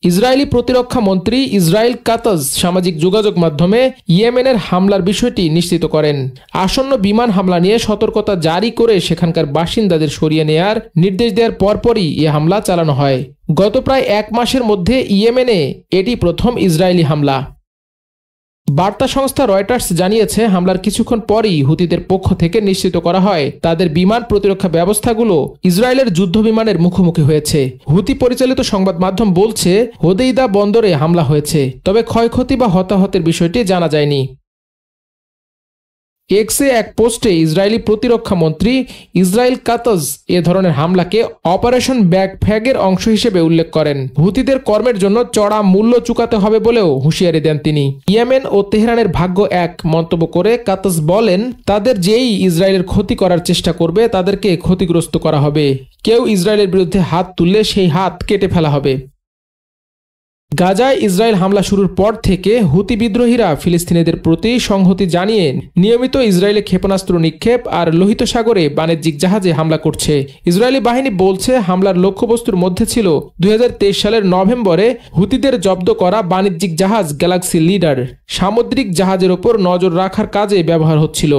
ইসরায়েলি প্রতিরক্ষা মন্ত্রী ইসরায়েল কাতজ সামাজিক যোগাযোগ মাধ্যমে ইয়েমেনের হামলার বিষয়টি নিশ্চিত করেন। আসন্ন বিমান হামলা নিয়ে সতর্কতা জারি করে সেখানকার বাসিন্দাদের সরিয়ে নেয়ার নির্দেশ দেওয়ার পরপরই এ হামলা চালানো হয়। গত প্রায় 1 মাসের মধ্যে ইয়েমেনে এটি প্রথম ইসরায়েলি হামলা। বার্তা সংস্থা রয়টার্স জানিয়েছে, হামলার কিছুক্ষণ পরই হুতিদের পক্ষ থেকে নিশ্চিত করা হয় তাদের বিমান প্রতিরক্ষা ব্যবস্থাগুলো ইসরায়েলের যুদ্ধ বিমানের মুখোমুখি হয়েছে। হুতি পরিচালিত সংবাদ মাধ্যম বলছে, হোদেইদা বন্দরে হামলা হয়েছে, তবে ক্ষয়ক্ষতি বা হতাহতের বিষয়টি জানা যায়নি। এক্সে এক পোস্টে ইসরায়েলি প্রতিরক্ষা মন্ত্রী ইসরায়েল কাতজ এ ধরনের হামলাকে অপারেশন ব্যাকফ্যাগের অংশ হিসেবে উল্লেখ করেন। হুতিদের কর্মের জন্য চড়া মূল্য চুকাতে হবে বলেও হুঁশিয়ারি দেন তিনি। ইয়েমেন ও তেহরানের ভাগ্য এক মন্তব্য করে কাতজ বলেন, তাদের যেই ইসরায়েলের ক্ষতি করার চেষ্টা করবে তাদেরকে ক্ষতিগ্রস্ত করা হবে। কেউ ইসরায়েলের বিরুদ্ধে হাত তুললে সেই হাত কেটে ফেলা হবে। গাজায় ইসরায়েল হামলা শুরুর পর থেকে হুতি বিদ্রোহীরা ফিলিস্তিনিদের প্রতি সংহতি জানিয়ে নিয়মিত ইসরায়েলে ক্ষেপণাস্ত্র নিক্ষেপ আর লোহিত সাগরে বাণিজ্যিক জাহাজে হামলা করছে। ইসরায়েলি বাহিনী বলছে, হামলার লক্ষ্যবস্তুর মধ্যে ছিল 2023 সালের নভেম্বরে হুতিদের জব্দ করা বাণিজ্যিক জাহাজ গ্যালাক্সি লিডার। সামুদ্রিক জাহাজের ওপর নজর রাখার কাজে ব্যবহার হচ্ছিল।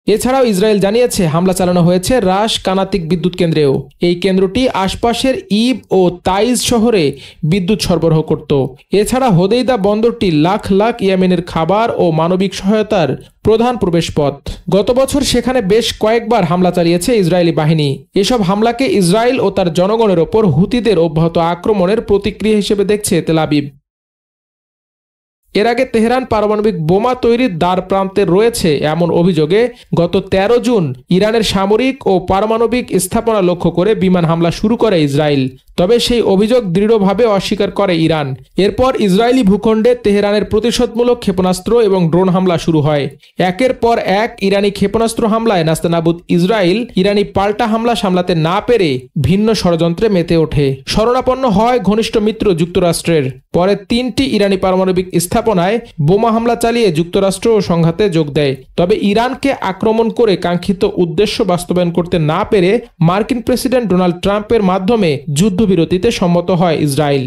এছাড়াও ইসরায়েল জানিয়েছে হামলা চালানো হয়েছে রাশ কানাতিক বিদ্যুৎ কেন্দ্রেও। এই কেন্দ্রটি আশপাশের ইব ও তাইজ শহরে বিদ্যুৎ সরবরাহ করত। এছাড়া হোদেইদা বন্দরটি লাখ লাখ ইয়েমেনের খাবার ও মানবিক সহায়তার প্রধান প্রবেশপথ। গত বছর সেখানে বেশ কয়েকবার হামলা চালিয়েছে ইসরায়েলি বাহিনী। এসব হামলাকে ইসরায়েল ও তার জনগণের ওপর হুতিদের অব্যাহত আক্রমণের প্রতিক্রিয়া হিসেবে দেখছে তেল আবিব। এর আগে তেহরান পারমাণবিক বোমা তৈরির দ্বার প্রান্তে রয়েছে এমন অভিযোগে গত 13 জুন ইরানের সামরিক ও পারমাণবিক স্থাপনা লক্ষ্য করে বিমান হামলা শুরু করে ইসরায়েল। তবে সেই অভিযোগ দৃঢ়ভাবে অস্বীকার করে ইরান। এরপর ইসরায়েলি ভূখণ্ডে তেহরানের প্রতিশোধমূলক ক্ষেপণাস্ত্র এবং ড্রোন হামলা শুরু হয়। একের পর এক ইরানি ক্ষেপণাস্ত্র হামলায় নাস্তানাবুদ ইসরায়েল ইরানি পাল্টা হামলা সামলাতে না পেরে ভিন্ন ষড়যন্ত্রে মেতে ওঠে। শরণাপন্ন হয় ঘনিষ্ঠ মিত্র যুক্তরাষ্ট্রের। পরে 3টি ইরানি পারমাণবিক স্থাপনায় বোমা হামলা চালিয়ে যুক্তরাষ্ট্র ও সংঘাতে যোগ দেয়। তবে ইরানকে আক্রমণ করে কাঙ্ক্ষিত উদ্দেশ্য বাস্তবায়ন করতে না পেরে মার্কিন প্রেসিডেন্ট ডোনাল্ড ট্রাম্পের মাধ্যমে যুদ্ধবিরতিতে সম্মত হয় ইসরায়েল।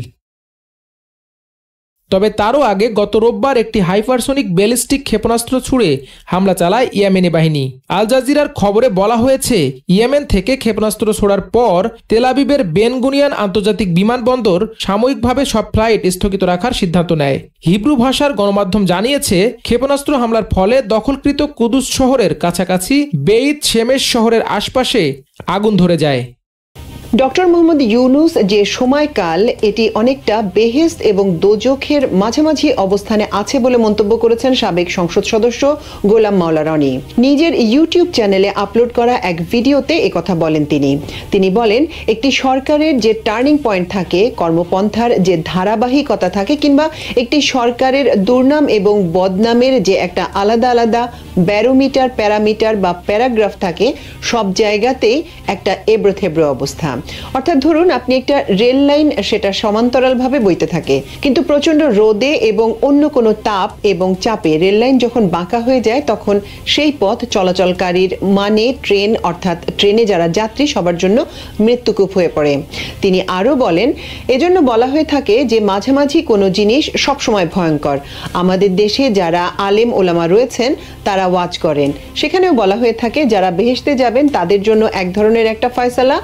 তবে তারও আগে গত রোববার একটি হাইপারসোনিক ব্যালিস্টিক ক্ষেপণাস্ত্র ছুড়ে হামলা চালায় ইয়েমেনি বাহিনী। আল জাজিরার খবরে বলা হয়েছে, ইয়েমেন থেকে ক্ষেপণাস্ত্র ছোড়ার পর তেল আবিবের বেন গুনিয়ান আন্তর্জাতিক বিমানবন্দর সাময়িকভাবে সব ফ্লাইট স্থগিত রাখার সিদ্ধান্ত নেয়। হিব্রু ভাষার গণমাধ্যম জানিয়েছে, ক্ষেপণাস্ত্র হামলার ফলে দখলকৃত কুদুস শহরের কাছাকাছি বেইত শেমেশ শহরের আশপাশে আগুন ধরে যায়। ডক্টর মোহাম্মদ ইউনুস যে সময়কাল এটি অনেকটা বেহেশত এবং দোজখের মাঝামাঝি অবস্থানে আছে বলে মন্তব্য করেছেন সাবেক সংসদ সদস্য গোলাম মাওলা রনি। নিজের ইউটিউব চ্যানেলে আপলোড করা এক ভিডিওতে একথা বলেন তিনি বলেন, একটি সরকারের যে টার্নিং পয়েন্ট থাকে, কর্মপন্থার যে ধারাবাহিকতা থাকে, কিংবা একটি সরকারের দুর্নাম এবং বদনামের যে একটা আলাদা আলাদা ব্যারোমিটার, প্যারামিটার বা প্যারাগ্রাফ থাকে, সব জায়গাতেই একটা এবড়োথেবড়ো অবস্থা। অর্থাৎ ধরুন আপনি একটা রেল লাইন, সেটা সমান্তরালভাবে বইতে থাকে, কিন্তু প্রচন্ড রোদে এবং অন্য কোনো তাপ এবং চাপে রেল লাইন যখন বাঁকা হয়ে যায়, তখন সেই পথ চলাচলকারীর মানে ট্রেন, অর্থাৎ ট্রেনে যারা যাত্রী, সবার জন্য মৃত্যুকূপ হয়ে পড়ে। তিনি আরো বলেন, এজন্য বলা হয়ে থাকে যে মাঝামাঝি কোনো জিনিস সবসময় ভয়ঙ্কর। আমাদের দেশে যারা আলেম ওলামা রয়েছেন তারা ওয়াজ করেন, সেখানেও বলা হয়ে থাকে যারা বেহেশতে যাবেন তাদের জন্য এক ধরনের একটা ফয়সালা,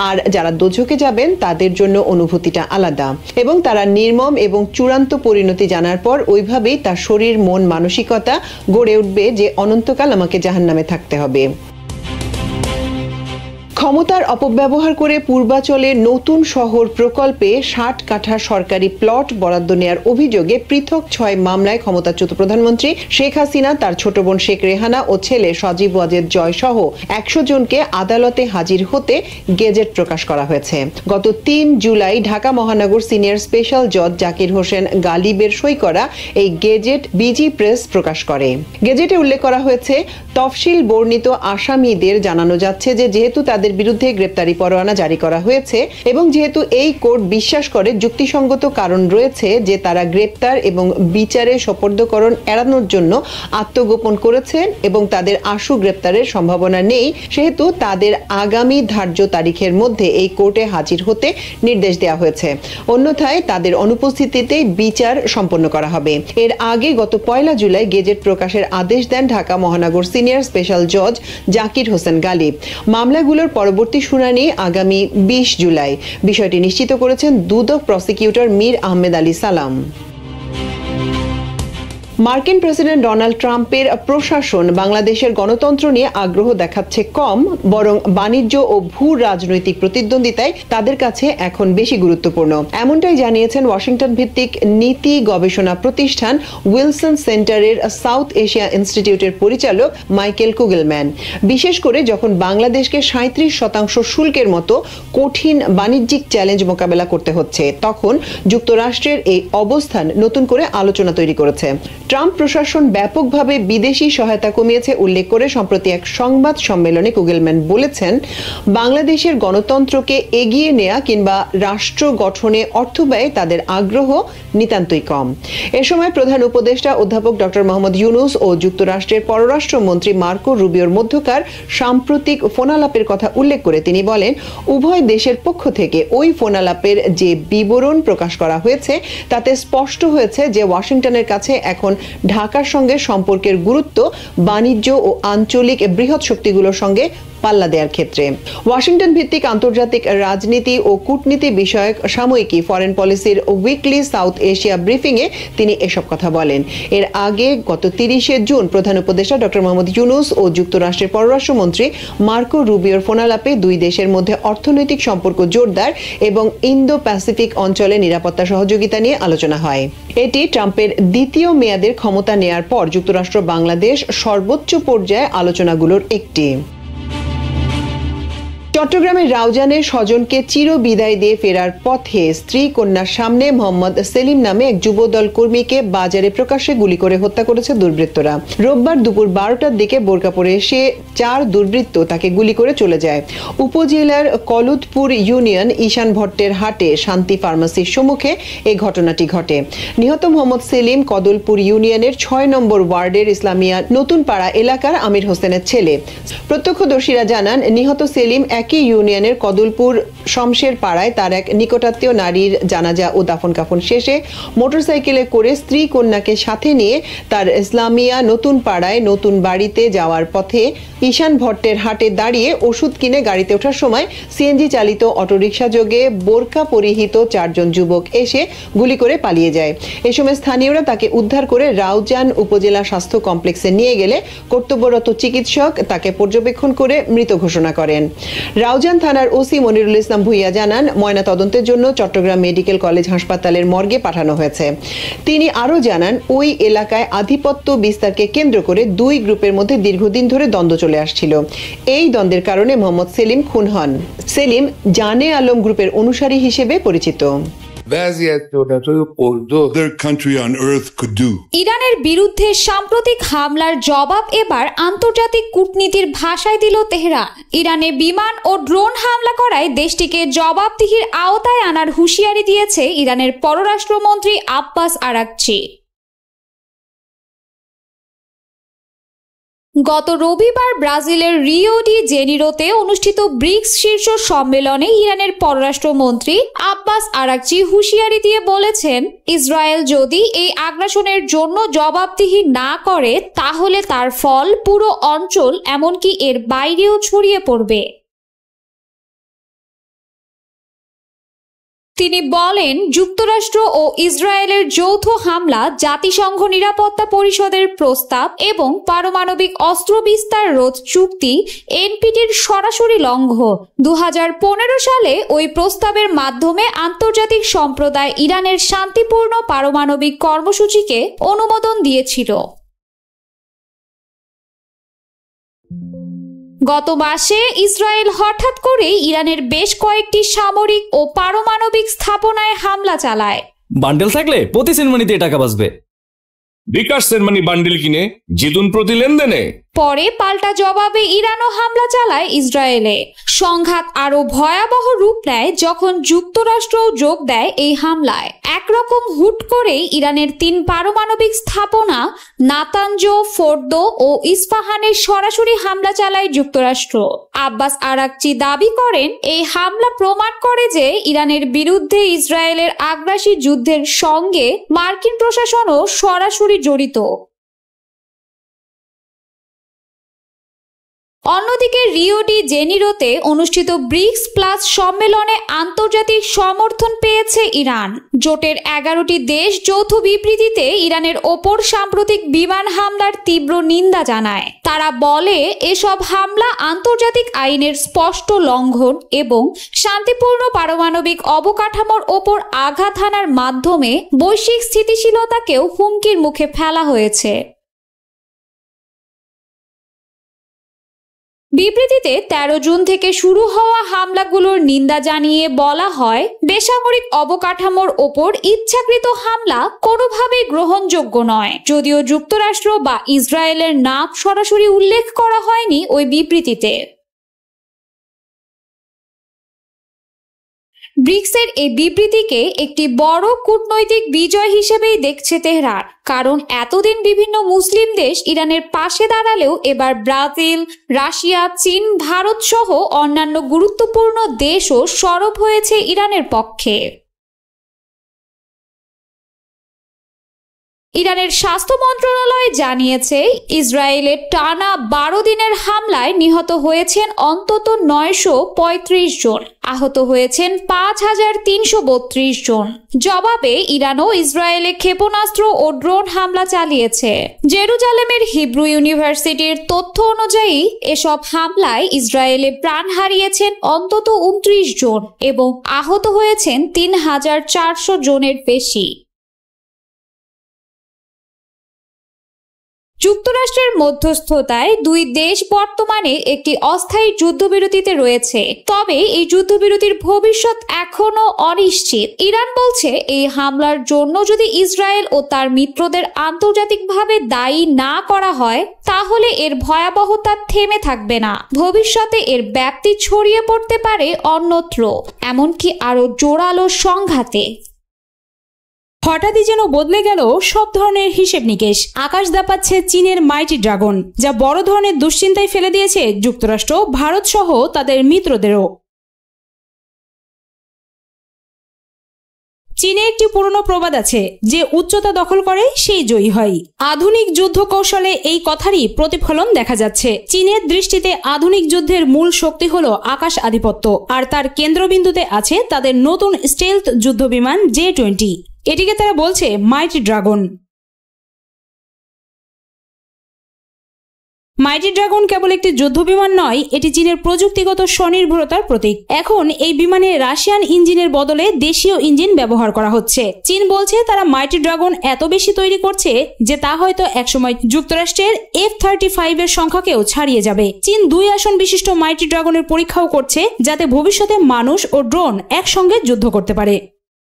আর যারা দোজখে যাবেন তাদের জন্য অনুভূতিটা আলাদা, এবং তারা নির্মম এবং চূড়ান্ত পরিণতি জানার পর ওইভাবেই তার শরীর, মন, মানসিকতা গড়ে উঠবে যে অনন্তকাল আমাকে জাহান্নামে থাকতে হবে। ক্ষমতার অপব্যবহার করে পূর্বাচলে নতুন শহর প্রকল্পে 60 কাঠা সরকারি প্লট বরাদ্দ নেওয়ার অভিযোগে পৃথক 6 মামলায় ক্ষমতাচ্যুত প্রধানমন্ত্রী শেখ হাসিনা, তার ছোট বোন শেখ রেহানা ও ছেলে সজীব ওয়াজেদ জয় সহ 100 জনকে আদালতে হাজির হতে গেজেট প্রকাশ করা হয়েছে। গত 3 জুলাই ঢাকা মহানগর সিনিয়র স্পেশাল জজ জাকির হোসেন গালিবের সই করা এই গেজেট বিজি প্রেস প্রকাশ করে। গেজেটে উল্লেখ করা হয়েছে, তফসিল বর্ণিত আসামিদের জানানো যাচ্ছে যে যেহেতু তাদের বিরুদ্ধে গ্রেপ্তারি পরোয়ানা জারি করা হয়েছে এবং যেহেতু এই কোর্ট বিশ্বাস করে যুক্তিসঙ্গত কারণ রয়েছে যে তারা গ্রেপ্তার এবং বিচারে সোপর্দকরণ এড়ানোর জন্য আত্মগোপন করেছেন এবং তাদের আশু গ্রেপ্তারের সম্ভাবনা নেই, সেহেতু তাদের আগামী ধার্য তারিখের মধ্যে এই কোর্টে হাজির হতে নির্দেশ দেওয়া হয়েছে। অন্যথায় তাদের অনুপস্থিতিতেই বিচার সম্পন্ন করা হবে। এর আগে গত 1 জুলাই গেজেট প্রকাশের আদেশ দেন ঢাকা মহানগর সিনিয়র স্পেশাল জজ জাকির হোসেন গালিব। মামলাগুলোর পরবর্তী শুনানি আগামী 20 জুলাই। বিষয়টি নিশ্চিত করেছেন দুদক প্রসিকিউটর মীর আহমেদ আলী সালাম। মার্কিন প্রেসিডেন্ট ডোনাল্ড ট্রাম্পের প্রশাসন বাংলাদেশের গণতন্ত্র নিয়ে আগ্রহ দেখাচ্ছে কম, বরং বাণিজ্য ও ভূ রাজনৈতিক প্রতিদ্বন্দ্বিতায় তাদের কাছে এখন বেশি গুরুত্বপূর্ণ। এমনটাই জানিয়েছেন ওয়াশিংটন ভিত্তিক নীতি গবেষণা প্রতিষ্ঠান উইলসন সেন্টারের সাউথ এশিয়া ইনস্টিটিউটের পরিচালক মাইকেল কুগেলম্যান। বিশেষ করে যখন বাংলাদেশকে 37% শুল্কের মতো কঠিন বাণিজ্যিক চ্যালেঞ্জ মোকাবেলা করতে হচ্ছে, তখন যুক্তরাষ্ট্রের এই অবস্থান নতুন করে আলোচনা তৈরি করেছে। ট্রাম্প প্রশাসন ব্যাপকভাবে বিদেশি সহায়তা কমিয়েছে উল্লেখ করে সম্প্রতি এক সংবাদ সম্মেলনে কুগেলম্যান বলেছেন, বাংলাদেশের গণতন্ত্রকে এগিয়ে নেওয়া কিংবা রাষ্ট্র গঠনে অর্থ ব্যয় তাদের আগ্রহ নিতান্তই কম। এ সময় প্রধান উপদেষ্টা অধ্যাপক ডক্টর মোহাম্মদ ইউনুস ও যুক্তরাষ্ট্রের পররাষ্ট্রমন্ত্রী মার্কো রুবিওর মধ্যকার সাম্প্রতিক ফোনালাপের কথা উল্লেখ করে তিনি বলেন, উভয় দেশের পক্ষ থেকে ওই ফোনালাপের যে বিবরণ প্রকাশ করা হয়েছে তাতে স্পষ্ট হয়েছে যে ওয়াশিংটনের কাছে এখন ঢাকার সঙ্গে সম্পর্কের গুরুত্ব বাণিজ্য ও আঞ্চলিক বৃহৎ শক্তিগুলোর সঙ্গে পাল্লা দেওয়ার ক্ষেত্রে। ওয়াশিংটন ভিত্তিক আন্তর্জাতিক রাজনীতি ও কূটনীতি বিষয়ক সাময়িকী ফরেন পলিসির উইকলি সাউথ এশিয়া ব্রিফিংয়ে তিনি এসব কথা বলেন। এর আগে গত 30শে জুন প্রধান উপদেষ্টা ডক্টর মোহাম্মদ ইউনূস ও যুক্তরাষ্ট্রের পররাষ্ট্রমন্ত্রী মার্কো রুবিওর ফোনালাপে দুই দেশের মধ্যে অর্থনৈতিক সম্পর্ক জোরদার এবং ইন্দো প্যাসিফিক অঞ্চলে নিরাপত্তা সহযোগিতা নিয়ে আলোচনা হয়। এটি ট্রাম্পের দ্বিতীয় মেয়াদের ক্ষমতা নেয়ার পর যুক্তরাষ্ট্র বাংলাদেশ সর্বোচ্চ পর্যায়ে আলোচনাগুলোর একটি। চট্টগ্রামের রাউজানে স্বজনকে চির বিদায় দিয়ে ফেরার পথে স্ত্রী কন্যার সামনে মোহাম্মদ সেলিম নামে এক যুবদল কর্মীকে বাজারে প্রকাশ্যে গুলি করে হত্যা করেছে দুর্বৃত্তরা। রোববার দুপুর 12টার দিকে বোরকা পরে এসে 4 দুর্বৃত্ত তাকে গুলি করে চলে যায়। উপজেলার কলুদপুর ইউনিয়ন ঈশান ভট্টের হাটে শান্তি ফার্মাসির সম্মুখে এই ঘটনাটি ঘটে। নিহত মোহাম্মদ সেলিম কদলপুর ইউনিয়নের 6 নম্বর ওয়ার্ডের ইসলামিয়া নতুন পাড়া এলাকার আমির হোসেনের ছেলে। প্রত্যক্ষদর্শীরা জানান নিহত সেলিম একই ইউনিয়নের কদলপুর শমশের পাড়ায় তার এক নিকটাত্মীয় নারীর জানাজা ও দাফন কাফন শেষে মোটরসাইকেলে করে স্ত্রী কন্যাকে সাথে নিয়ে তার ইসলামিয়া নতুন পাড়ায় নতুন বাড়িতে যাওয়ার পথে ঈশান ভট্টের হাটে দাঁড়িয়ে ওষুধ কিনে গাড়িতে ওঠার সময় সিএনজি চালিত অটোরিকশা যোগে বোরকা পরিহিত 4 জন যুবক এসে গুলি করে পালিয়ে যায়। এ সময় স্থানীয়রা তাকে উদ্ধার করে রাউজান উপজেলা স্বাস্থ্য কমপ্লেক্সে নিয়ে গেলে কর্তব্যরত চিকিৎসক তাকে পর্যবেক্ষণ করে মৃত ঘোষণা করেন। রাউজান থানার ওসি মনিরুল ইসলাম ভুইয়া জানান ময়না তদন্তের জন্য চট্টগ্রাম মেডিকেল কলেজ হাসপাতালের মর্গে পাঠানো হয়েছে। তিনি আরো জানান ওই এলাকায় আধিপত্য বিস্তারকে কেন্দ্র করে দুই গ্রুপের মধ্যে দীর্ঘদিন ধরে দ্বন্দ্ব চলে আসছিল। এই দ্বন্দ্বের কারণে মোহাম্মদ সেলিম খুন হন। সেলিম জানে আলম গ্রুপের অনুসারী হিসেবে পরিচিত। ইরানের বিরুদ্ধে সাম্প্রতিক হামলার জবাব এবার আন্তর্জাতিক কূটনীতির ভাষায় দিল তেহরান। ইরানে বিমান ও ড্রোন হামলা করায় দেশটিকে জবাবদিহির আওতায় আনার হুঁশিয়ারি দিয়েছে ইরানের পররাষ্ট্রমন্ত্রী আব্বাস আরাগচি। গত রবিবার ব্রাজিলের রিও ডি জেনিরোতে অনুষ্ঠিত ব্রিক্স শীর্ষ সম্মেলনে ইরানের পররাষ্ট্রমন্ত্রী আব্বাস আরাগচি হুঁশিয়ারি দিয়ে বলেছেন, ইসরায়েল যদি এই আগ্রাসনের জন্য জবাবদিহি না করে তাহলে তার ফল পুরো অঞ্চল এমনকি এর বাইরেও ছড়িয়ে পড়বে। তিনি বলেন, যুক্তরাষ্ট্র ও ইসরায়েলের যৌথ হামলা জাতিসংঘ নিরাপত্তা পরিষদের প্রস্তাব এবং পারমাণবিক অস্ত্র বিস্তার রোধ চুক্তি এনপিটির সরাসরি লঙ্ঘন। 2015 সালে ওই প্রস্তাবের মাধ্যমে আন্তর্জাতিক সম্প্রদায় ইরানের শান্তিপূর্ণ পারমাণবিক কর্মসূচিকে অনুমোদন দিয়েছিল। গত মাসে ইসরায়েল হঠাৎ করে ইরানের বেশ কয়েকটি সামরিক ও পারমাণবিক স্থাপনায় হামলা চালায়। বান্ডেল থাকলে প্রতি সেনমানিতে টাকা বাঁচবে। বিকাশ সেনমানি বান্ডেল কিনে জিতুন প্রতি লেনদেনে। পরে পাল্টা জবাবে ইরানও হামলা চালায় ইসরায়েলে। সংঘাত আরো ভয়াবহ রূপ নেয় যখন যুক্তরাষ্ট্রও যোগ দেয় এই হামলায়। একরকম হুট করেই ইরানের 3 পারমাণবিক স্থাপনা নাতানজো, ফোর্দো ও ইস্পাহানের সরাসরি হামলা চালায় যুক্তরাষ্ট্র। আব্বাস আরাগচি দাবি করেন, এই হামলা প্রমাণ করে যে ইরানের বিরুদ্ধে ইসরায়েলের আগ্রাসী যুদ্ধের সঙ্গে মার্কিন প্রশাসনও সরাসরি জড়িত। অন্যদিকে রিও ডি জেনিরোতে অনুষ্ঠিত ব্রিক্স প্লাস সম্মেলনে আন্তর্জাতিক সমর্থন পেয়েছে ইরান। জোটের 11টি দেশ যৌথ বিবৃতিতে ইরানের ওপর সাম্প্রতিক বিমান হামলার তীব্র নিন্দা জানায়। তারা বলে, এসব হামলা আন্তর্জাতিক আইনের স্পষ্ট লঙ্ঘন এবং শান্তিপূর্ণ পারমাণবিক অবকাঠামোর ওপর আঘাত হানার মাধ্যমে বৈশ্বিক স্থিতিশীলতাকেও হুমকির মুখে ফেলা হয়েছে। বিবৃতিতে 13 জুন থেকে শুরু হওয়া হামলাগুলোর নিন্দা জানিয়ে বলা হয়, বেসামরিক অবকাঠামোর ওপর ইচ্ছাকৃত হামলা কোনোভাবেই গ্রহণযোগ্য নয়। যদিও যুক্তরাষ্ট্র বা ইসরায়েলের নাম সরাসরি উল্লেখ করা হয়নি ওই বিবৃতিতে। ব্রিক্সের এই বিবৃতিকে একটি বড় কূটনৈতিক বিজয় হিসেবেই দেখছে তেহরান, কারণ এতদিন বিভিন্ন মুসলিম দেশ ইরানের পাশে দাঁড়ালেও এবার ব্রাজিল, রাশিয়া, চীন, ভারত সহ অন্যান্য গুরুত্বপূর্ণ দেশও সরব হয়েছে ইরানের পক্ষে। ইরানের স্বাস্থ্য মন্ত্রণালয় জানিয়েছে ইসরায়েলের টানা 12 দিনের হামলায় নিহত হয়েছেন অন্তত 935 জন, আহত হয়েছেন 5332 জন। জবাবে ইরানও ইসরায়েলে ক্ষেপণাস্ত্র ও ড্রোন হামলা চালিয়েছে। জেরুজালেমের হিব্রু ইউনিভার্সিটির তথ্য অনুযায়ী এসব হামলায় ইসরায়েলে প্রাণ হারিয়েছেন অন্তত 29 জন এবং আহত হয়েছেন 3400 জনের বেশি। যুক্তরাষ্ট্রের মধ্যস্থতায় দুই দেশ বর্তমানে একটি অস্থায়ী যুদ্ধবিরতিতে রয়েছে, তবে এই যুদ্ধবিরতির ভবিষ্যৎ এখনো অনিশ্চিত। ইরান বলছে এই হামলার জন্য যদি ইসরায়েল ও তার মিত্রদের আন্তর্জাতিকভাবে দায়ী না করা হয় তাহলে এর ভয়াবহতা থেমে থাকবে না। ভবিষ্যতে এর ব্যাপ্তি ছড়িয়ে পড়তে পারে অন্যত্র, এমনকি আরো জোরালো সংঘাতে। হঠাৎই যেন বদলে গেল সব ধরনের হিসেব নিকেশ। আকাশ দাপাচ্ছে চীনের মাইটি ড্রাগন, যা বড় ধরনের দুশ্চিন্তায় ফেলে দিয়েছে যুক্তরাষ্ট্র, ভারত সহ তাদের মিত্রদেরও। চীনে একটি পুরনো প্রবাদ আছে, যে উচ্চতা দখল করে সেই জয়ী হয়। আধুনিক যুদ্ধ কৌশলে এই কথারই প্রতিফলন দেখা যাচ্ছে। চীনের দৃষ্টিতে আধুনিক যুদ্ধের মূল শক্তি হলো আকাশ আধিপত্য, আর তার কেন্দ্রবিন্দুতে আছে তাদের নতুন স্টেলথ যুদ্ধবিমান J-20। এটিকে তারা বলছে মাইটি ড্রাগন। মাইটি ড্রাগন কেবল একটি যুদ্ধবিমান নয়, এটি চীনের প্রযুক্তিগত স্বনির্ভরতার প্রতীক। এখন এই বিমানে রাশিয়ান ইঞ্জিনের বদলে দেশীয় ইঞ্জিন ব্যবহার করা হচ্ছে। চীন বলছে তারা মাইটি ড্রাগন এত বেশি তৈরি করছে যে তা হয়তো একসময় যুক্তরাষ্ট্রের F-35 এর সংখ্যাকেও ছাড়িয়ে যাবে। চীন 2 আসন বিশিষ্ট মাইটি ড্রাগনের পরীক্ষাও করছে, যাতে ভবিষ্যতে মানুষ ও ড্রোন একসঙ্গে যুদ্ধ করতে পারে।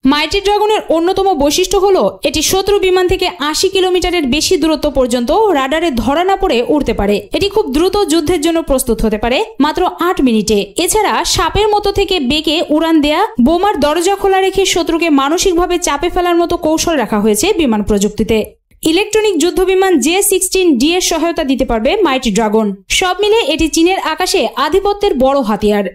মাইটি ড্রাগনের অন্যতম বৈশিষ্ট্য হলো এটি শত্রু বিমান থেকে 80 কিলোমিটারের বেশি দূরত্ব পর্যন্ত রাডারে ধরা না পড়ে উড়তে পারে। এটি খুব দ্রুত যুদ্ধের জন্য প্রস্তুত হতে পারে, মাত্র 8 মিনিটে। এছাড়া সাপের মতো থেকে বেঁকে উড়ান দেয়া, বোমার দরজা খোলা রেখে শত্রুকে মানসিকভাবে চাপে ফেলার মতো কৌশল রাখা হয়েছে বিমান প্রযুক্তিতে। ইলেকট্রনিক যুদ্ধবিমান J-16D এর সহায়তা দিতে পারবে মাইটি ড্রাগন। সব মিলে এটি চীনের আকাশে আধিপত্যের বড় হাতিয়ার।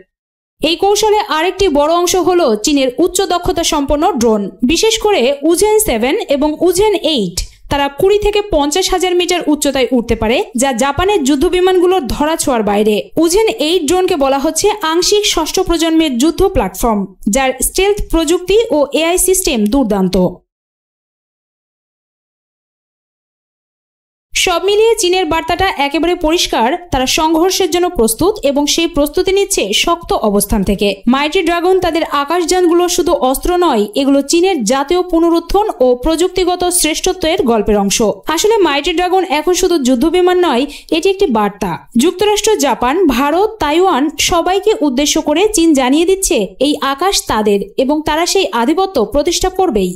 এই কৌশলে আরেকটি বড় অংশ হলো চীনের উচ্চ দক্ষতা সম্পন্ন ড্রোন, বিশেষ করে উজেন 7 এবং উজেন 8। তারা 20 থেকে 50,000 মিটার উচ্চতায় উঠতে পারে, যা জাপানের যুদ্ধবিমানগুলোর ধরাছোঁয়ার বাইরে। উজেন 8 ড্রোনকে বলা হচ্ছে আংশিক ষষ্ঠ প্রজন্মের যুদ্ধ প্ল্যাটফর্ম, যার স্টেলথ প্রযুক্তি ও AI সিস্টেম দুর্দান্ত। সব মিলিয়ে চীনের বার্তাটা একেবারে পরিষ্কার, তারা সংঘর্ষের জন্য প্রস্তুত এবং সেই প্রস্তুতি নিচ্ছে শক্ত অবস্থান থেকে। মাইটি ড্রাগন তাদের আকাশযানগুলো শুধু অস্ত্র নয়, এগুলো চীনের জাতীয় পুনরুত্থান ও প্রযুক্তিগত শ্রেষ্ঠত্বের গল্পের অংশ। আসলে মাইটি ড্রাগন এখন শুধু যুদ্ধবিমান নয়, এটি একটি বার্তা। যুক্তরাষ্ট্র, জাপান, ভারত, তাইওয়ান সবাইকে উদ্দেশ্য করে চীন জানিয়ে দিচ্ছে এই আকাশ তাদের এবং তারা সেই আধিপত্য প্রতিষ্ঠা করবেই।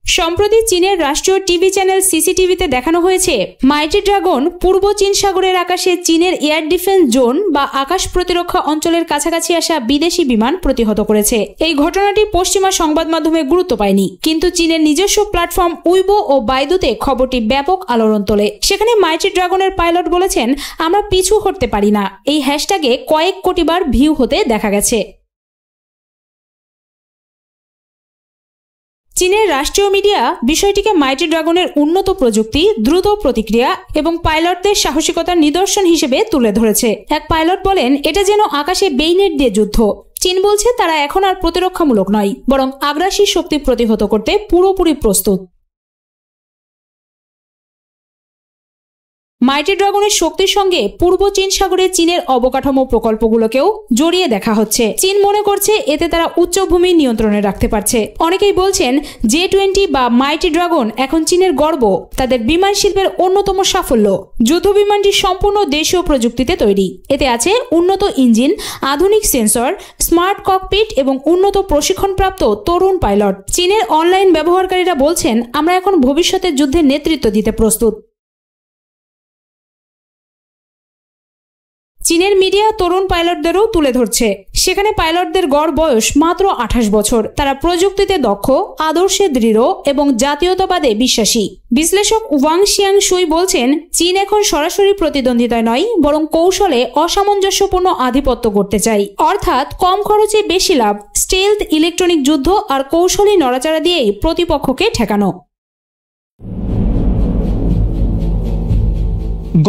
সম্প্রতি চীনের রাষ্ট্রীয় টিভি চ্যানেল CCTVতে দেখানো হয়েছে মাইটি ড্রাগন পূর্ব চীন সাগরের আকাশে চীনের এয়ার ডিফেন্স জোন বা আকাশ প্রতিরক্ষা অঞ্চলের কাছাকাছি আসা বিদেশি বিমান প্রতিহত করেছে। এই ঘটনাটি পশ্চিমা সংবাদ মাধ্যমে গুরুত্ব পায়নি, কিন্তু চীনের নিজস্ব প্ল্যাটফর্ম উইবো ও বাইদুতে খবরটি ব্যাপক আলোড়ন তোলে। সেখানে মাইটি ড্রাগনের পাইলট বলেছেন, আমরা পিছু হটতে পারি না। এই হ্যাশট্যাগে কয়েক কোটি বার ভিউ হতে দেখা গেছে। চীনের রাষ্ট্রীয় মিডিয়া বিষয়টিকে মাইটি ড্রাগনের উন্নত প্রযুক্তি, দ্রুত প্রতিক্রিয়া এবং পাইলটদের সাহসিকতার নিদর্শন হিসেবে তুলে ধরেছে। এক পাইলট বলেন, এটা যেন আকাশে বেইনেট দিয়ে যুদ্ধ। চীন বলছে তারা এখন আর প্রতিরক্ষামূলক নয়, বরং আগ্রাসী শক্তি প্রতিহত করতে পুরোপুরি প্রস্তুত। মাইটি ড্রাগনের শক্তির সঙ্গে পূর্ব চীন সাগরে চীনের অবকাঠামো প্রকল্পগুলোকেও জড়িয়ে দেখা হচ্ছে। চীন মনে করছে এতে তারা উচ্চভূমি নিয়ন্ত্রণে রাখতে পারছে। অনেকেই বলছেন J-20 বা মাইটি ড্রাগন এখন চীনের গর্ব, তাদের বিমান শিল্পের অন্যতম সাফল্য। যুদ্ধবিমানটি সম্পূর্ণ দেশীয় প্রযুক্তিতে তৈরি। এতে আছে উন্নত ইঞ্জিন, আধুনিক সেন্সর, স্মার্ট ককপিট এবং উন্নত প্রশিক্ষণপ্রাপ্ত তরুণ পাইলট। চীনের অনলাইন ব্যবহারকারীরা বলছেন, আমরা এখন ভবিষ্যতের যুদ্ধে নেতৃত্ব দিতে প্রস্তুত। চীনের মিডিয়া তরুণ পাইলটদেরও তুলে ধরছে। সেখানে পাইলটদের গড় বয়স মাত্র 28 বছর। তারা প্রযুক্তিতে দক্ষ, আদর্শে দৃঢ় এবং জাতীয়তাবাদে বিশ্বাসী। বিশ্লেষক ওয়াং শিয়াং শুই বলছেন, চীন এখন সরাসরি প্রতিদ্বন্দ্বিতায় নয়, বরং কৌশলে অসামঞ্জস্যপূর্ণ আধিপত্য করতে চায়। অর্থাৎ কম খরচে বেশি লাভ, স্টেলথ, ইলেকট্রনিক যুদ্ধ আর কৌশলী নড়াচড়া দিয়েই প্রতিপক্ষকে ঠেকানো।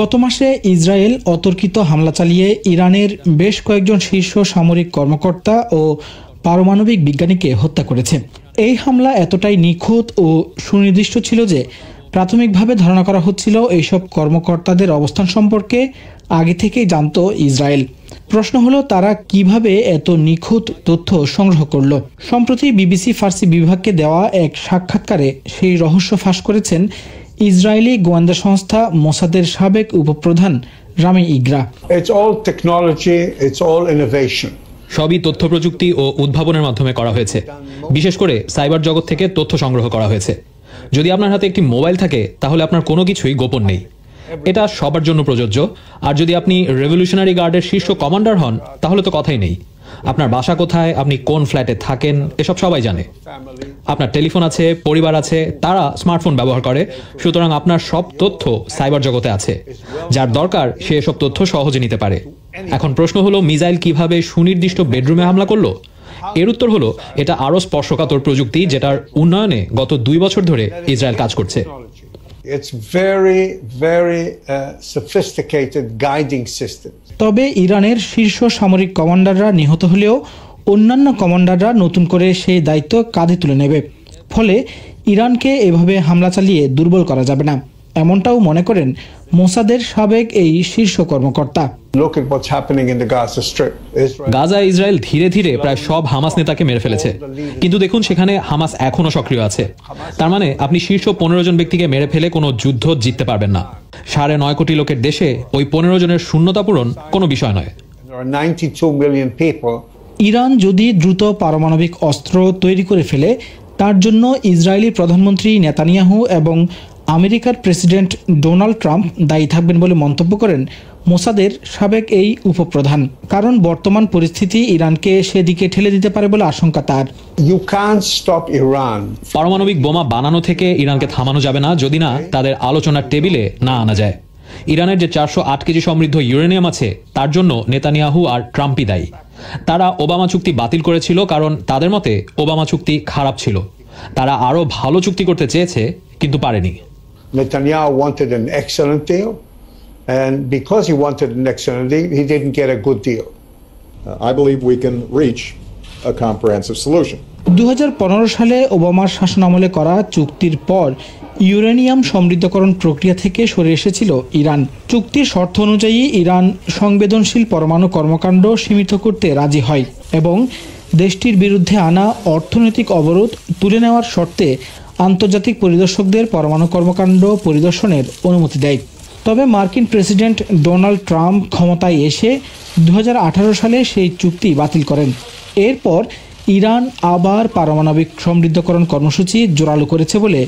গত মাসে ইসরায়েল অতর্কিত হামলা চালিয়ে ইরানের বেশ কয়েকজন শীর্ষ সামরিক কর্মকর্তা ও পারমাণবিক বিজ্ঞানীকে হত্যা করেছে। এই হামলা এতটাই নিখুঁত ও সুনির্দিষ্ট ছিল যে প্রাথমিকভাবে ধারণা করা হচ্ছিল এইসব কর্মকর্তাদের অবস্থান সম্পর্কে আগে থেকেই জানত ইসরায়েল। প্রশ্ন হলো, তারা কিভাবে এত নিখুঁত তথ্য সংগ্রহ করল? সম্প্রতি বিবিসি ফার্সি বিভাগকে দেওয়া এক সাক্ষাৎকারে সেই রহস্য ফাঁস করেছেন ইসরায়েলি গোয়েন্দা সংস্থা মোসাদের সাবেক উপপ্রধান রামি ইগরা। সবই তথ্য প্রযুক্তি ও উদ্ভাবনের মাধ্যমে করা হয়েছে। বিশেষ করে সাইবার জগৎ থেকে তথ্য সংগ্রহ করা হয়েছে। যদি আপনার হাতে একটি মোবাইল থাকে তাহলে আপনার কোনো কিছুই গোপন নেই। এটা সবার জন্য প্রযোজ্য। আর যদি আপনি রেভলিউশনারি গার্ডের শীর্ষ কমান্ডার হন তাহলে তো কথাই নেই। আপনার বাসা কোথায়, আপনি কোন ফ্ল্যাটে থাকেন, এসব সবাই জানে। আপনার টেলিফোন আছে, পরিবার আছে, তারা স্মার্টফোন ব্যবহার করে। সুতরাং আপনার সব তথ্য সাইবার জগতে আছে। যার দরকার সে এসব তথ্য সহজে নিতে পারে। এখন প্রশ্ন হলো, মিসাইল কিভাবে সুনির্দিষ্ট বেডরুমে হামলা করলো? এর উত্তর হলো, এটা আরো স্পর্শকাতর প্রযুক্তি, যেটার উন্নয়নে গত 2 বছর ধরে ইসরায়েল কাজ করছে। তবে ইরানের শীর্ষ সামরিক কমান্ডাররা নিহত হলেও অন্যান্য কমান্ডাররা নতুন করে সেই দায়িত্ব কাঁধে তুলে নেবে। ফলে ইরানকে এভাবে হামলা চালিয়ে দুর্বল করা যাবে না, এমনটাও মনে করেন মোসাদের সাবেক এই শীর্ষ কর্মকর্তা। গাজায় ইসরায়েল ধীরে ধীরে প্রায় সব হামাস নেতাকে মেরে ফেলেছে, কিন্তু দেখুন সেখানে হামাস এখনো সক্রিয় আছে। তার মানে আপনি শীর্ষ 15 জন ব্যক্তিকে মেরে ফেলে কোনো যুদ্ধ জিততে পারবেন না। 9.5 কোটি লোকের দেশে ওই 15 জনের শূন্যতা পূরণ কোনো বিষয় নয়। ইরান যদি দ্রুত পারমাণবিক অস্ত্র তৈরি করে ফেলে, তার জন্য ইসরায়েলি প্রধানমন্ত্রী নেতানিয়াহু এবং আমেরিকার প্রেসিডেন্ট ডোনাল্ড ট্রাম্প দায়ী থাকবেন বলে মন্তব্য করেন মোসাদের সাবেক এই উপপ্রধান। কারণ বর্তমান পরিস্থিতি ইরানকে সেদিকে ঠেলে দিতে পারে বলে আশঙ্কা তার। পারমাণবিক বোমা বানানো থেকে ইরানকে থামানো যাবে না যদি না তাদের আলোচনার টেবিলে না আনা যায়। ইরানের যে 408 কেজি সমৃদ্ধ ইউরেনিয়াম আছে তার জন্য নেতানিয়াহু আর ট্রাম্পই দায়ী। তারা ওবামা চুক্তি বাতিল করেছিল কারণ তাদের মতে ওবামা চুক্তি খারাপ ছিল। তারা আরো ভালো চুক্তি করতে চেয়েছে কিন্তু পারেনি। Netanyahu wanted an excellent deal, and because he wanted an excellent deal, he didn't get a good deal. I believe we can reach a comprehensive solution. 2015 সালে ওবামার শাসনামলে করা চুক্তির পর ইউরেনিয়াম সমৃদ্ধকরণ প্রক্রিয়া থেকে সরে এসেছিল ইরান। চুক্তির শর্ত অনুযায়ী ইরান সংবেদনশীল পরমাণু কর্মকাণ্ড সীমিত করতে রাজি হয় এবং দেশটির বিরুদ্ধে আনা অর্থনৈতিক অবরোধ তুলে নেওয়ার শর্তে আন্তর্জাতিক পরিদর্শকদের পরমাণু কর্মকাণ্ড পরিদর্শনের অনুমতি দেয়। তবে মার্কিন প্রেসিডেন্ট ডোনাল্ড ট্রাম্প ক্ষমতায় এসে 2018 সালে সেই চুক্তি বাতিল করেন। এরপর ইরান আবার পারমাণবিক সমৃদ্ধকরণ কর্মসূচি জোরালো করেছে বলে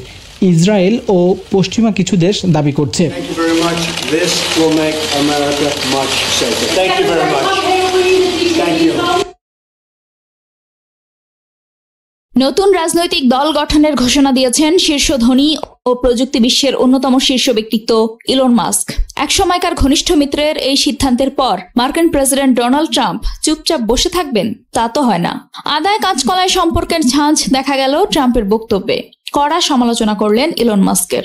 ইসরায়েল ও পশ্চিমা কিছু দেশ দাবি করছে। নতুন রাজনৈতিক দল গঠনের ঘোষণা দিয়েছেন শীর্ষ ধনী ও প্রযুক্তি বিশ্বের অন্যতম শীর্ষ ব্যক্তিত্ব ইলন মাস্ক। এক সময়কার ঘনিষ্ঠ মিত্রের এই সিদ্ধান্তের পর মার্কিন প্রেসিডেন্ট ডোনাল্ড ট্রাম্প চুপচাপ বসে থাকবেন তা তো হয় না। আদায় কাঁচকলায় সম্পর্কের ঝাঁঝ দেখা গেল ট্রাম্পের বক্তব্যে। কড়া সমালোচনা করলেন ইলন মাস্কের।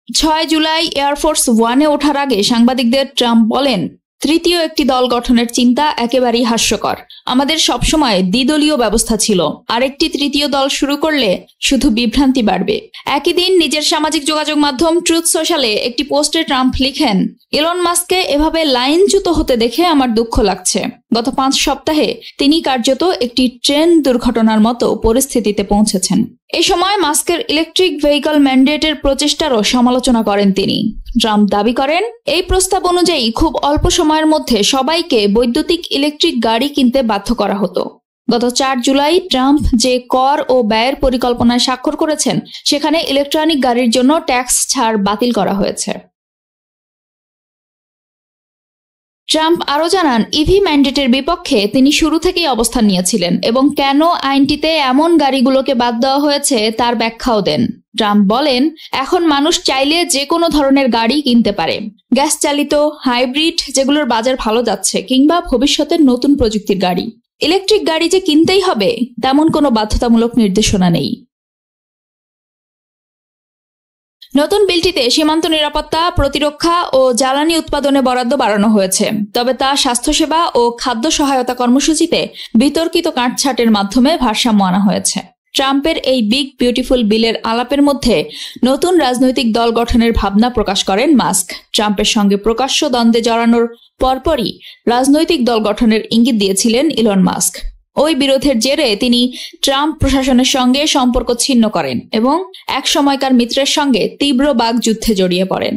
6 জুলাই এয়ারফোর্স ওয়ানে ওঠার আগে সাংবাদিকদের ট্রাম্প বলেন, তৃতীয় একটি দল গঠনের চিন্তা একেবারেই হাস্যকর। আমাদের সবসময় দ্বিদলীয় ব্যবস্থা ছিল। আরেকটি তৃতীয় দল শুরু করলে শুধু বিভ্রান্তি বাড়বে। একই দিন নিজের সামাজিক যোগাযোগ মাধ্যম ট্রুথ সোশ্যালে একটি পোস্টে ট্রাম্প লিখেন, ইলন মাস্ককে এভাবে লাইনচ্যুত হতে দেখে আমার দুঃখ লাগছে। গত 5 সপ্তাহে তিনি কার্যত একটি ট্রেন দুর্ঘটনার মতো পরিস্থিতিতে পৌঁছেছেন। এই সময় মাস্কের ইলেকট্রিক ভেহিকল ম্যান্ডেটের প্রচেষ্টারও সমালোচনা করেন তিনি। ট্রাম্প দাবি করেন, এই প্রস্তাব অনুযায়ী খুব অল্প সময়ের মধ্যে সবাইকে বৈদ্যুতিক ইলেকট্রিক গাড়ি কিনতে বাধ্য করা হতো। গত 4 জুলাই ট্রাম্প যে কর ও ব্যয়ের পরিকল্পনায় স্বাক্ষর করেছেন সেখানে ইলেকট্রনিক গাড়ির জন্য ট্যাক্স ছাড় বাতিল করা হয়েছে। ট্রাম্প আরও জানান, ইভি ম্যান্ডেটের বিপক্ষে তিনি শুরু থেকেই অবস্থান নিয়েছিলেন এবং কেন আইনটিতে এমন গাড়িগুলোকে বাদ দেওয়া হয়েছে তার ব্যাখ্যাও দেন। ট্রাম্প বলেন, এখন মানুষ চাইলে যে কোনো ধরনের গাড়ি কিনতে পারে, গ্যাস চালিত, হাইব্রিড, যেগুলোর বাজার ভালো যাচ্ছে, কিংবা ভবিষ্যতের নতুন প্রযুক্তির গাড়ি। ইলেকট্রিক গাড়ি যে কিনতেই হবে তেমন কোনো বাধ্যতামূলক নির্দেশনা নেই। নতুন বিলটিতে সীমান্ত নিরাপত্তা, প্রতিরক্ষা ও জ্বালানি উৎপাদনে বরাদ্দ বাড়ানো হয়েছে, তবে তা স্বাস্থ্যসেবা ও খাদ্য সহায়তা কর্মসূচিতে বিতর্কিত কাটছাঁটের মাধ্যমে ভারসাম্য আনা হয়েছে। ট্রাম্পের এই বিগ বিউটিফুল বিলের আলাপের মধ্যে নতুন রাজনৈতিক দল গঠনের ভাবনা প্রকাশ করেন মাস্ক। ট্রাম্পের সঙ্গে প্রকাশ্য দ্বন্দ্বে জড়ানোর পরপরই রাজনৈতিক দল গঠনের ইঙ্গিত দিয়েছিলেন ইলন মাস্ক। ওই বিরোধের জেরে তিনি ট্রাম্প প্রশাসনের সঙ্গে সম্পর্ক ছিন্ন করেন এবং এক সময়কার মিত্রের সঙ্গে তীব্র বাগযুদ্ধে জড়িয়ে পড়েন।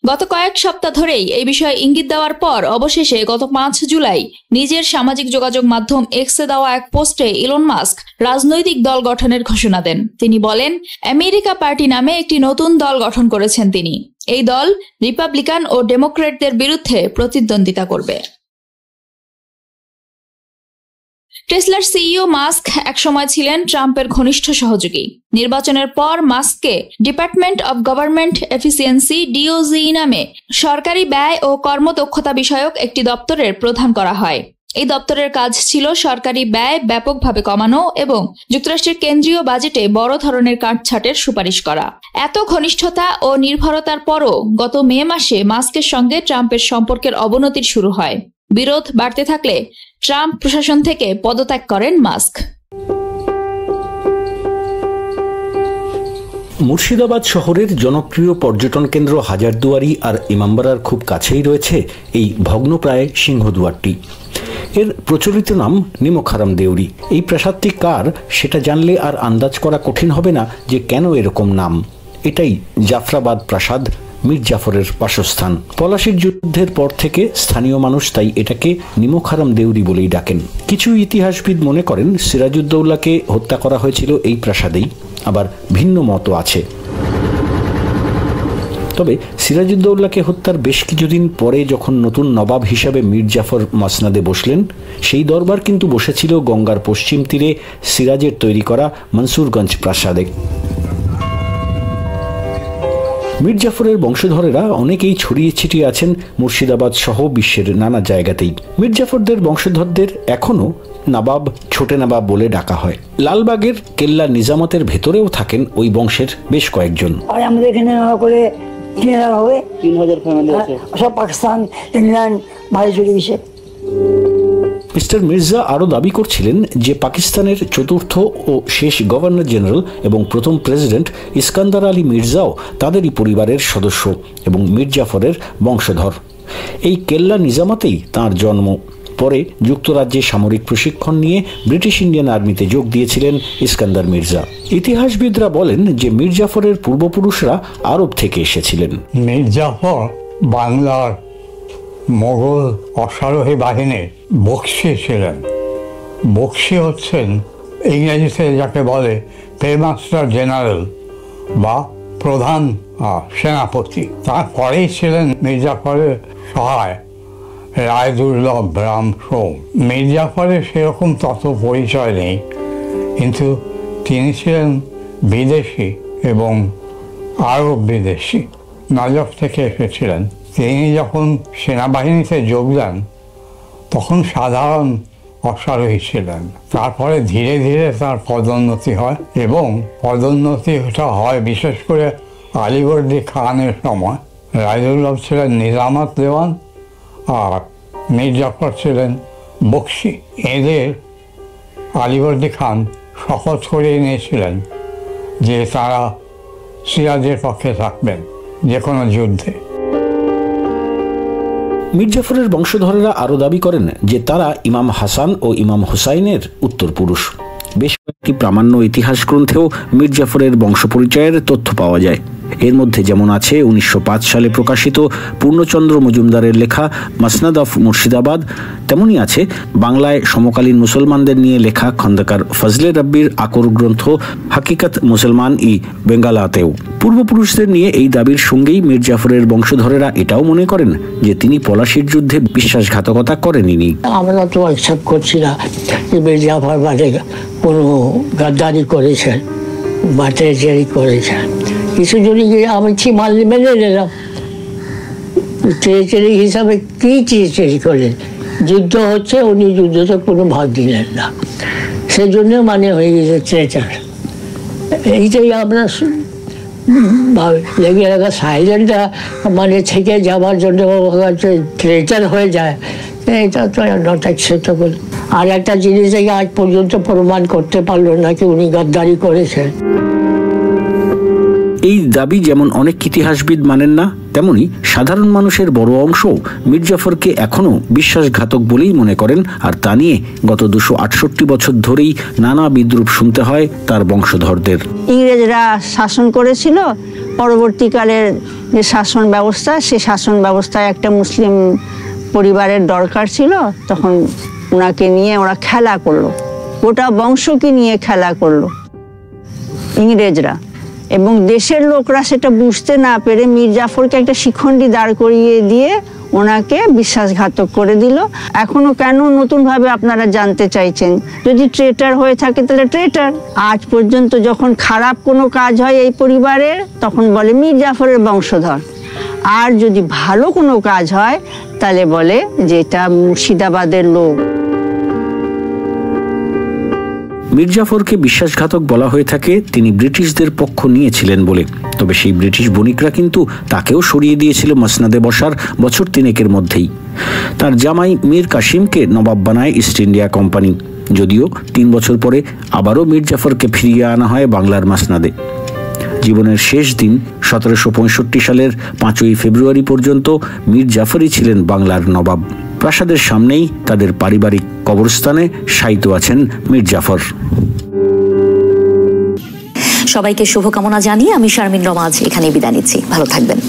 গত কয়েক সপ্তাহ ধরেই এই বিষয়ে ইঙ্গিত দেওয়ার পর অবশেষে গত 5 জুলাই নিজের সামাজিক যোগাযোগ মাধ্যম এক্সে দেওয়া এক পোস্টে ইলন মাস্ক রাজনৈতিক দল গঠনের ঘোষণা দেন। তিনি বলেন, আমেরিকা পার্টি নামে একটি নতুন দল গঠন করেছেন তিনি। এই দল রিপাবলিকান ও ডেমোক্র্যাটদের বিরুদ্ধে প্রতিদ্বন্দ্বিতা করবে। টেসলার সিইও মাস্ক একসময় ছিলেন ট্রাম্পের ঘনিষ্ঠ সহযোগী। নির্বাচনের পর মাস্ককে department of government efficiency DOG নামে সরকারি ব্যয় ও কর্মদক্ষতা বিষয়ক একটি দপ্তরের প্রধান করা হয়। এই দপ্তরের কাজ ছিল সরকারি ব্যয় ব্যাপকভাবে কমানো এবং যুক্তরাষ্ট্রের কেন্দ্রীয় বাজেটে বড় ধরনের কাটছাঁটের সুপারিশ করা। এত ঘনিষ্ঠতা ও নির্ভরতার পরও গত মে মাসে মাস্কের সঙ্গে ট্রাম্পের সম্পর্কের অবনতির শুরু হয়। বিরোধ বাড়তে থাকলে ট্রাম্প প্রশাসন থেকে পদত্যাগ করেন মাস্ক। মুর্শিদাবাদ শহরের জনপ্রিয় পর্যটন কেন্দ্র হাজারদুয়ারি আর ইমামবাড়ার খুব কাছেই রয়েছে এই ভগ্নপ্রায় সিংহদুয়ারটি। এর প্রচলিত নাম নিমকহারাম দেউরি। এই প্রাসাদটি কার সেটা জানলে আর আন্দাজ করা কঠিন হবে না যে কেন এরকম নাম। এটাই জাফরাবাদ প্রাসাদ, মীর জাফরের বাসস্থান। পলাশির যুদ্ধের পর থেকে স্থানীয় মানুষ তাই এটাকে নিমকহারাম দেউরি বলেই ডাকেন। কিছু ইতিহাসবিদ মনে করেন সিরাজউদ্দৌলাকে হত্যা করা হয়েছিল এই প্রাসাদেই, আবার ভিন্ন মতও আছে। তবে সিরাজউদ্দৌলাকে হত্যার বেশ কিছুদিন পরে যখন নতুন নবাব হিসাবে মীর জাফর মসনাদে বসলেন, সেই দরবার কিন্তু বসেছিল গঙ্গার পশ্চিম তীরে সিরাজের তৈরি করা মনসুরগঞ্জ প্রাসাদে। মীর জাফরের বংশধরেরা অনেকেই ছড়িয়ে ছিটিয়ে আছেন মুর্শিদাবাদ সহ বিশ্বের নানা জায়গাতেই। মীর জাফরদের বংশধরদের এখনও নবাব, ছোটে নবাব বলে ডাকা হয়। লালবাগের কেল্লা নিজামতের ভেতরেও থাকেন ওই বংশের বেশ কয়েকজন। আর আমাদের এখানে করে 3000 হবে, 3000 ফ্যামিলি আছে, সব পাকিস্তান, ইংল্যান্ড, ভারত চলে। মিস্টার মির্জা আরও দাবি করছিলেন যে পাকিস্তানের চতুর্থ ও শেষ গভর্নর জেনারেল এবং প্রথম প্রেসিডেন্ট ইস্কান্দার আলী মির্জাও তাদেরই পরিবারের সদস্য এবং মীর জাফরের বংশধর। এই কেল্লা নিজামাতেই তাঁর জন্ম। পরে যুক্তরাজ্যে সামরিক প্রশিক্ষণ নিয়ে ব্রিটিশ ইন্ডিয়ান আর্মিতে যোগ দিয়েছিলেন ইস্কান্দার মির্জা। ইতিহাসবিদরা বলেন যে মীর জাফরের পূর্বপুরুষরা আরব থেকে এসেছিলেন। মীর জাফর বাংলার মোগল অশ্বারোহী বাহিনীর বক্সি ছিলেন। বক্সি হচ্ছেন ইংরেজিতে যাকে বলে পেমাস্টার জেনারেল বা প্রধান সেনাপতি। তারপরেই ছিলেন মীর জাফরের সহায় রায়দুর্লভ রাম সোম। মীর জাফরের সেরকম তত পরিচয় নেই, কিন্তু তিনি ছিলেন বিদেশি এবং আরব বিদেশি, নজফ থেকে এসেছিলেন। তিনি যখন সেনাবাহিনীতে যোগ দেন তখন সাধারণ অশ্বারোহী ছিলেন। তারপরে ধীরে ধীরে তার পদোন্নতি হয় এবং পদোন্নতিটা হয় বিশেষ করে আলীবর্দী খানের সময়। রায়দুল্লভ ছিলেন নিজামত দেওয়ান আর মীর জাফর ছিলেন বক্সি। এদের আলীবর্দী খান শপথ করিয়ে নিয়েছিলেন যে তারা সিরাজের পক্ষে থাকবেন যে কোনো যুদ্ধে। মীর জাফরের বংশধরেরা আরও দাবি করেন যে তারা ইমাম হাসান ও ইমাম হুসাইনের উত্তরপুরুষ। বেশ কয়েকটি প্রামাণ্য ইতিহাস গ্রন্থেও মীর জাফরের বংশপরিচয়ের তথ্য পাওয়া যায়। এর মধ্যে যেমন আছে 1905 সালে প্রকাশিত পূর্ণচন্দ্র মজুমদারের লেখা মসনদ অফ মুর্শিদাবাদ, তেমনই আছে বাংলায় সমকালীন মুসলমানদের নিয়ে লেখা খন্দকার ফজলে রব্বির আকর গ্রন্থ হাকিকত মুসলমান ই বেঙ্গালাতেও। পূর্বপুরুষদের নিয়ে এই দাবির সঙ্গেই মীর জাফরের বংশধরেরা এটাও মনে করেন যে তিনি পলাশির যুদ্ধে বিশ্বাসঘাতকতা করেননি। আমরা তো অ্যাকসেপ্ট করছি না যে মীর জাফর বাদে কোনো গাদ্দারি করেছেন বা ট্রেজারি করেছেন। কিছু যদি আমি মেনে নিলাম, ট্রেজারি হিসাবে কি ট্রেজারি করলেন? যুদ্ধ হচ্ছে, উনি যুদ্ধতে কোনো ভাগ দিলেন না, সেজন্য মানে হয়ে গেছে ট্রেজার। এইটাই আমরা লেগে রাখা সাইলেন্ট মানে থেকে যাওয়ার জন্য ট্রেজার হয়ে যায়, এটা তো নট অ্যাকসেপ্টেবল। আর একটা জিনিস আজ পর্যন্ত প্রমাণ করতে পারলো না কি উনি গাদ্দারি করেছেন। এই দাবি যেমন অনেক ইতিহাসবিদ মানেন না, তেমনি সাধারণ মানুষের বড় অংশ মীর জাফরকে এখনো বিশ্বাসঘাতক বলেই মনে করেন। আর তা নিয়ে গত 268 বছর ধরেই নানা বিদ্রূপ শুনতে হয় তার বংশধরদের। ইংরেজরা শাসন করেছিল, পরবর্তীকালের যে শাসন ব্যবস্থা, সে শাসন ব্যবস্থায় একটা মুসলিম পরিবারের দরকার ছিল, তখন ওনাকে নিয়ে ওরা খেলা করলো, গোটা বংশকে নিয়ে খেলা করলো ইংরেজরা। এবং দেশের লোকরা সেটা বুঝতে না পেরে মীর জাফরকে একটা শিখণ্ডি দাঁড় করিয়ে দিয়ে ওনাকে বিশ্বাসঘাতক করে দিল। এখনো কেন নতুনভাবে আপনারা জানতে চাইছেন? যদি ট্রেটার হয়ে থাকে তাহলে ট্রেটার। আজ পর্যন্ত যখন খারাপ কোনো কাজ হয় এই পরিবারের, তখন বলে মীর জাফরের বংশধর। আর যদি ভালো কোনো কাজ হয় তাহলে বলে যে এটা মুর্শিদাবাদের লোক। মীর জাফরকে বিশ্বাসঘাতক বলা হয়ে থাকে তিনি ব্রিটিশদের পক্ষ নিয়েছিলেন বলে। তবে সেই ব্রিটিশ বণিকরা কিন্তু তাকেও সরিয়ে দিয়েছিল মসনদে বসার বছর 3 মধ্যেই। তার জামাই মীর কাসিমকে নবাব বানায় ইস্ট ইন্ডিয়া কোম্পানি। যদিও 3 বছর পরে আবারও মীর জাফরকে ফিরিয়ে আনা হয় বাংলার মসনদে। জীবনের শেষ দিন 1765 সালের 5ই ফেব্রুয়ারি পর্যন্ত মীর জাফরই ছিলেন বাংলার নবাব। প্রাসাদের সামনেই তাদের পারিবারিক কবরস্থানে শায়িত আছেন মীর জাফর। সবাইকে শুভকামনা জানিয়ে আমি শারমিন রমাজ এখানে বিদায় নিচ্ছি। ভালো থাকবেন।